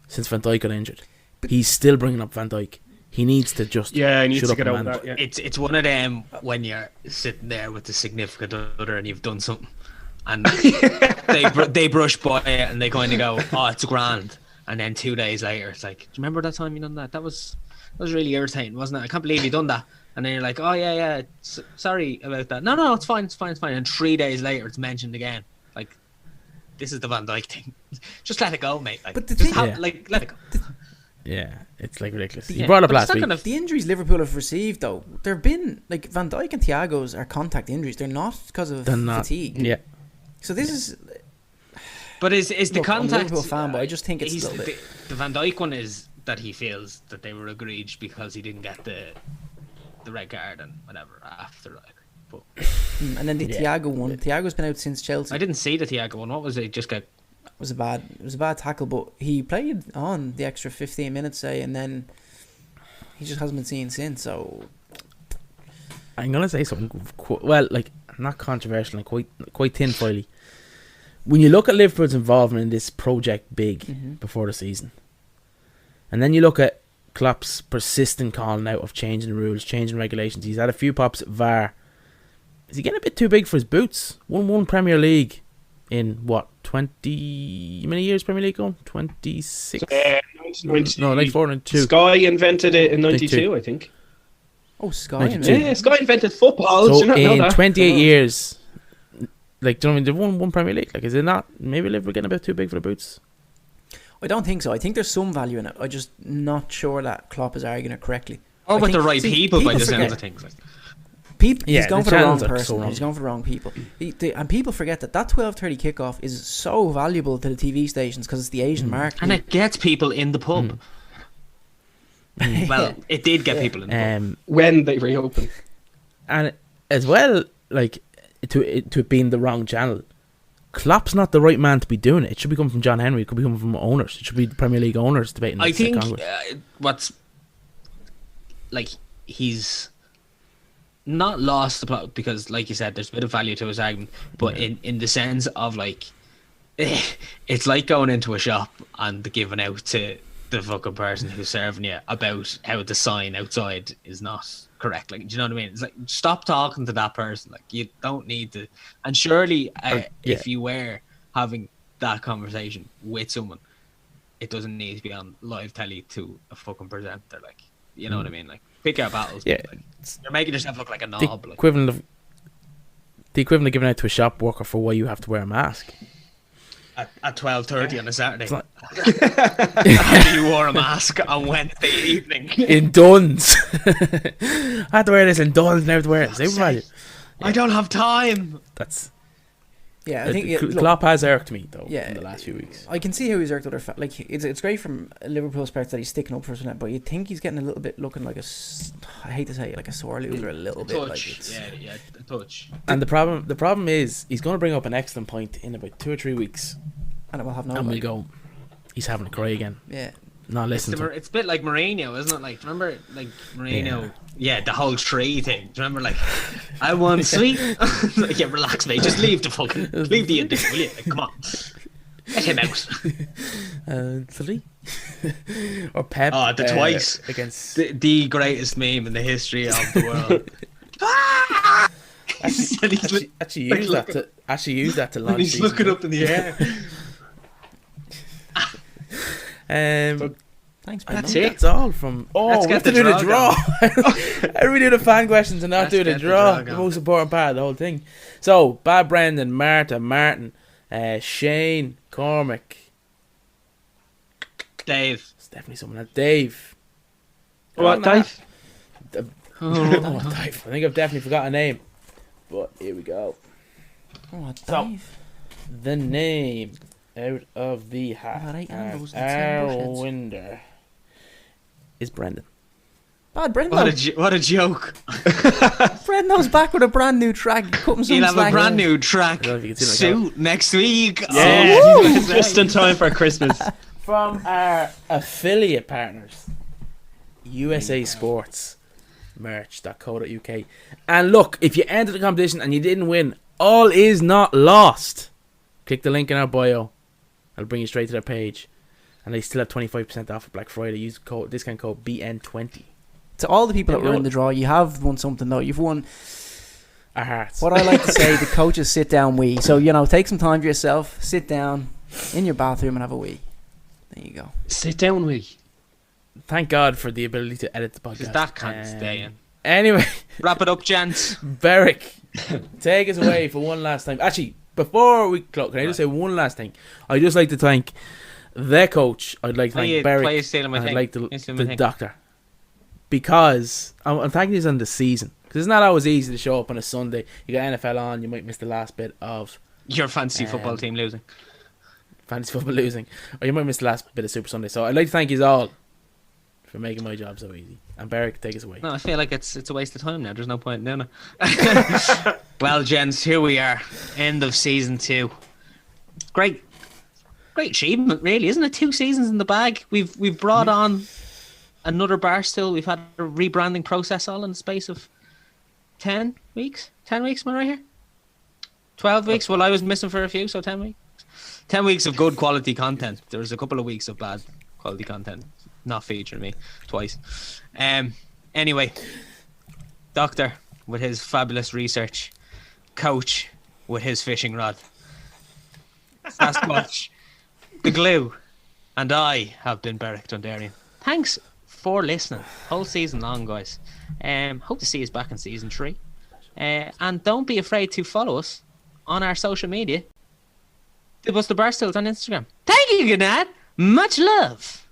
since Van Dijk got injured. He's still bringing up Van Dijk. He needs to just he needs shut to up get and over manage. that. Yeah. It's one of them when you're sitting there with the significant other and you've done something, and they brush by it and they kind of go, "Oh, it's grand," and then 2 days later, it's like, "Do you remember that time you done that? That was really irritating, wasn't it? I can't believe you done that." And then you're like, "Oh yeah, sorry about that." No, it's fine. And 3 days later, it's mentioned again. Like, this is the Van Dijk thing. Just let it go, mate. Like, But the just thing- let it go. Yeah, it's like ridiculous. He brought it up But it's last not week. The injuries Liverpool have received, though, there have been like Van Dijk and Thiago's are contact injuries. They're not because of They're not. fatigue. Yeah. So this is. But is the Look, I'm a contact? Liverpool fan, but I just think it's he's a little bit. the Van Dijk one is that he feels that they were egregious because he didn't get the red card and whatever after, like. But And then the Thiago one. Thiago's been out since Chelsea. I didn't see the Thiago one. What was it? Just get It was a bad tackle, but he played on the extra 15 minutes, say, and then he just hasn't been seen since. So I'm gonna say something. Well, like not controversial and quite tinfoily. When you look at Liverpool's involvement in this project big before the season, and then you look at Klopp's persistent calling out of changing the rules, changing regulations. He's had a few pops at VAR. Is he getting a bit too big for his boots? Won Premier League in what 20? How many years Premier League going? 26. 90, No, 94 and 2. Sky invented it in 92. 92, I think. Sky. 92. And Yeah, Sky invented football. Do So you not know in that? 28 years, like, do you know what I mean? They've won one Premier League. Like, is it not? Maybe Liverpool getting a bit too big for the boots. I don't think so. I think there's some value in it. I'm just not sure that Klopp is arguing it correctly. or I with the think- right see, people by the forget- sounds of things. Like. Yeah, He's going the for the wrong channels are so person. wrong. He's going for the wrong people. And people forget that 12:30 kickoff is so valuable to the TV stations because it's the Asian market. And it gets people in the pub. Well, it did get people in the pub. When they reopen. And as well, like to it being the wrong channel, Klopp's not the right man to be doing it. It should be coming from John Henry. It could be coming from owners. It should be the Premier League owners debating. I this think Congress. what's like he's not lost the plot because, like you said, there's a bit of value to his argument, but in the sense of like it's like going into a shop and giving out to the fucking person who's serving you about how the sign outside is not correct. Like, do you know what I mean? It's like, stop talking to that person. Like, you don't need to. And surely, if you were having that conversation with someone, it doesn't need to be on live telly to a fucking presenter. Like, you know what I mean? Like, pick your battles. Yeah. Like, you're making yourself look like a the knob. Like. equivalent of giving out to a shop worker for why you have to wear a mask. At 12:30 on a Saturday. It's like- After you wore a mask on Wednesday evening. in Duns. I had to wear this in Duns. Never to wear it. Supermarket. I don't have time. That's. Yeah, I think look, Klopp has irked me though. Yeah. In the last few weeks. I can see how he's irked other like it's great from Liverpool perspective that he's sticking up for something, but you think he's getting a little bit looking like I hate to say it, like a sore loser a little bit. Like Touch. it's, Yeah, a touch. And the problem is he's going to bring up an excellent point in about 2 or 3 weeks, and it will have no. and we value. go, he's having a cry again. Yeah. Not listening to him. It's a bit like Mourinho, isn't it? Like, do you remember, like Mourinho? Yeah, the whole tree thing. Do you remember, like, I want sweet. Like, yeah, relax, mate. Just leave the Indian, will you? Like, come on, let him out. 3 or Pep. Oh, the twice against. The greatest meme in the history of the world. Actually use that to launch. He's season looking 2. up in the air. Thanks, I man. think that's all from. Oh, Let's we get have to the do the draw draw. How do we do the fan questions and not Let's do the get the draw? draw The going. most important part of the whole thing. So, Bad Brendan, Marta, Martin, Shane, Cormac. Dave. It's definitely someone else. Dave. What, Dave? Oh, Dave. I think I've definitely forgot a name. But here we go. Oh, So- Dave. The name out of the hat. Alright, and those Our bushheads. winner is Brendan. Bad Brendo. What a joke. Brendo's back with a brand new track. Cutting some He'll have slack. a brand new track I don't know if you can see suit next week. Yeah, Oh, just in time for Christmas. From our affiliate partners, USA Sports merch.co.uk. And look, if you entered the competition and you didn't win, all is not lost. Click the link in our bio. I'll bring you straight to their page. And they still have 25% off for Black Friday. Use discount code BN20. To all the people that Yeah, were in the draw, you have won something though. You've won. Our hearts. What I like to say, the coaches sit down wee. So take some time for yourself. Sit down in your bathroom and have a wee. There you go. Sit down, we. Thank God for the ability to edit the podcast. Because that can't stay in. Anyway, Wrap it up, gents. Beric, take us away for one last time. Actually, before we close, can I just say one last thing? I'd just like to thank the coach. I'd like to Why you- thank why you Beric. stealing my And I'd thing? like You stealing my the thing. doctor. Because I'm thanking you on the season. Because it's not always easy to show up on a Sunday. You got NFL on, you might miss the last bit of Your fantasy football team losing. fantasy football losing. Or you might miss the last bit of Super Sunday. So I'd like to thank you all for making my job so easy. And Beric, take us away. No, I feel like it's a waste of time now. There's no point in doing it. Well, gents, here we are. End of season 2. Great achievement, really, isn't it? 2 seasons in the bag. We've brought on another Barstool. We've had a rebranding process all in the space of 10 weeks. 10 weeks, am I right here? 12 weeks. Well, I was missing for a few, so 10 weeks. 10 weeks of good quality content. There was a couple of weeks of bad quality content not featuring me twice. Anyway, Doctor with his fabulous research, Coach with his fishing rod, Sasquatch, the glue, and I have been Beric Dundarian. Thanks for listening whole season long, guys. Hope to see us back in season 3. And don't be afraid to follow us on our social media. The Barstools on Instagram. Thank you, good night. Much love.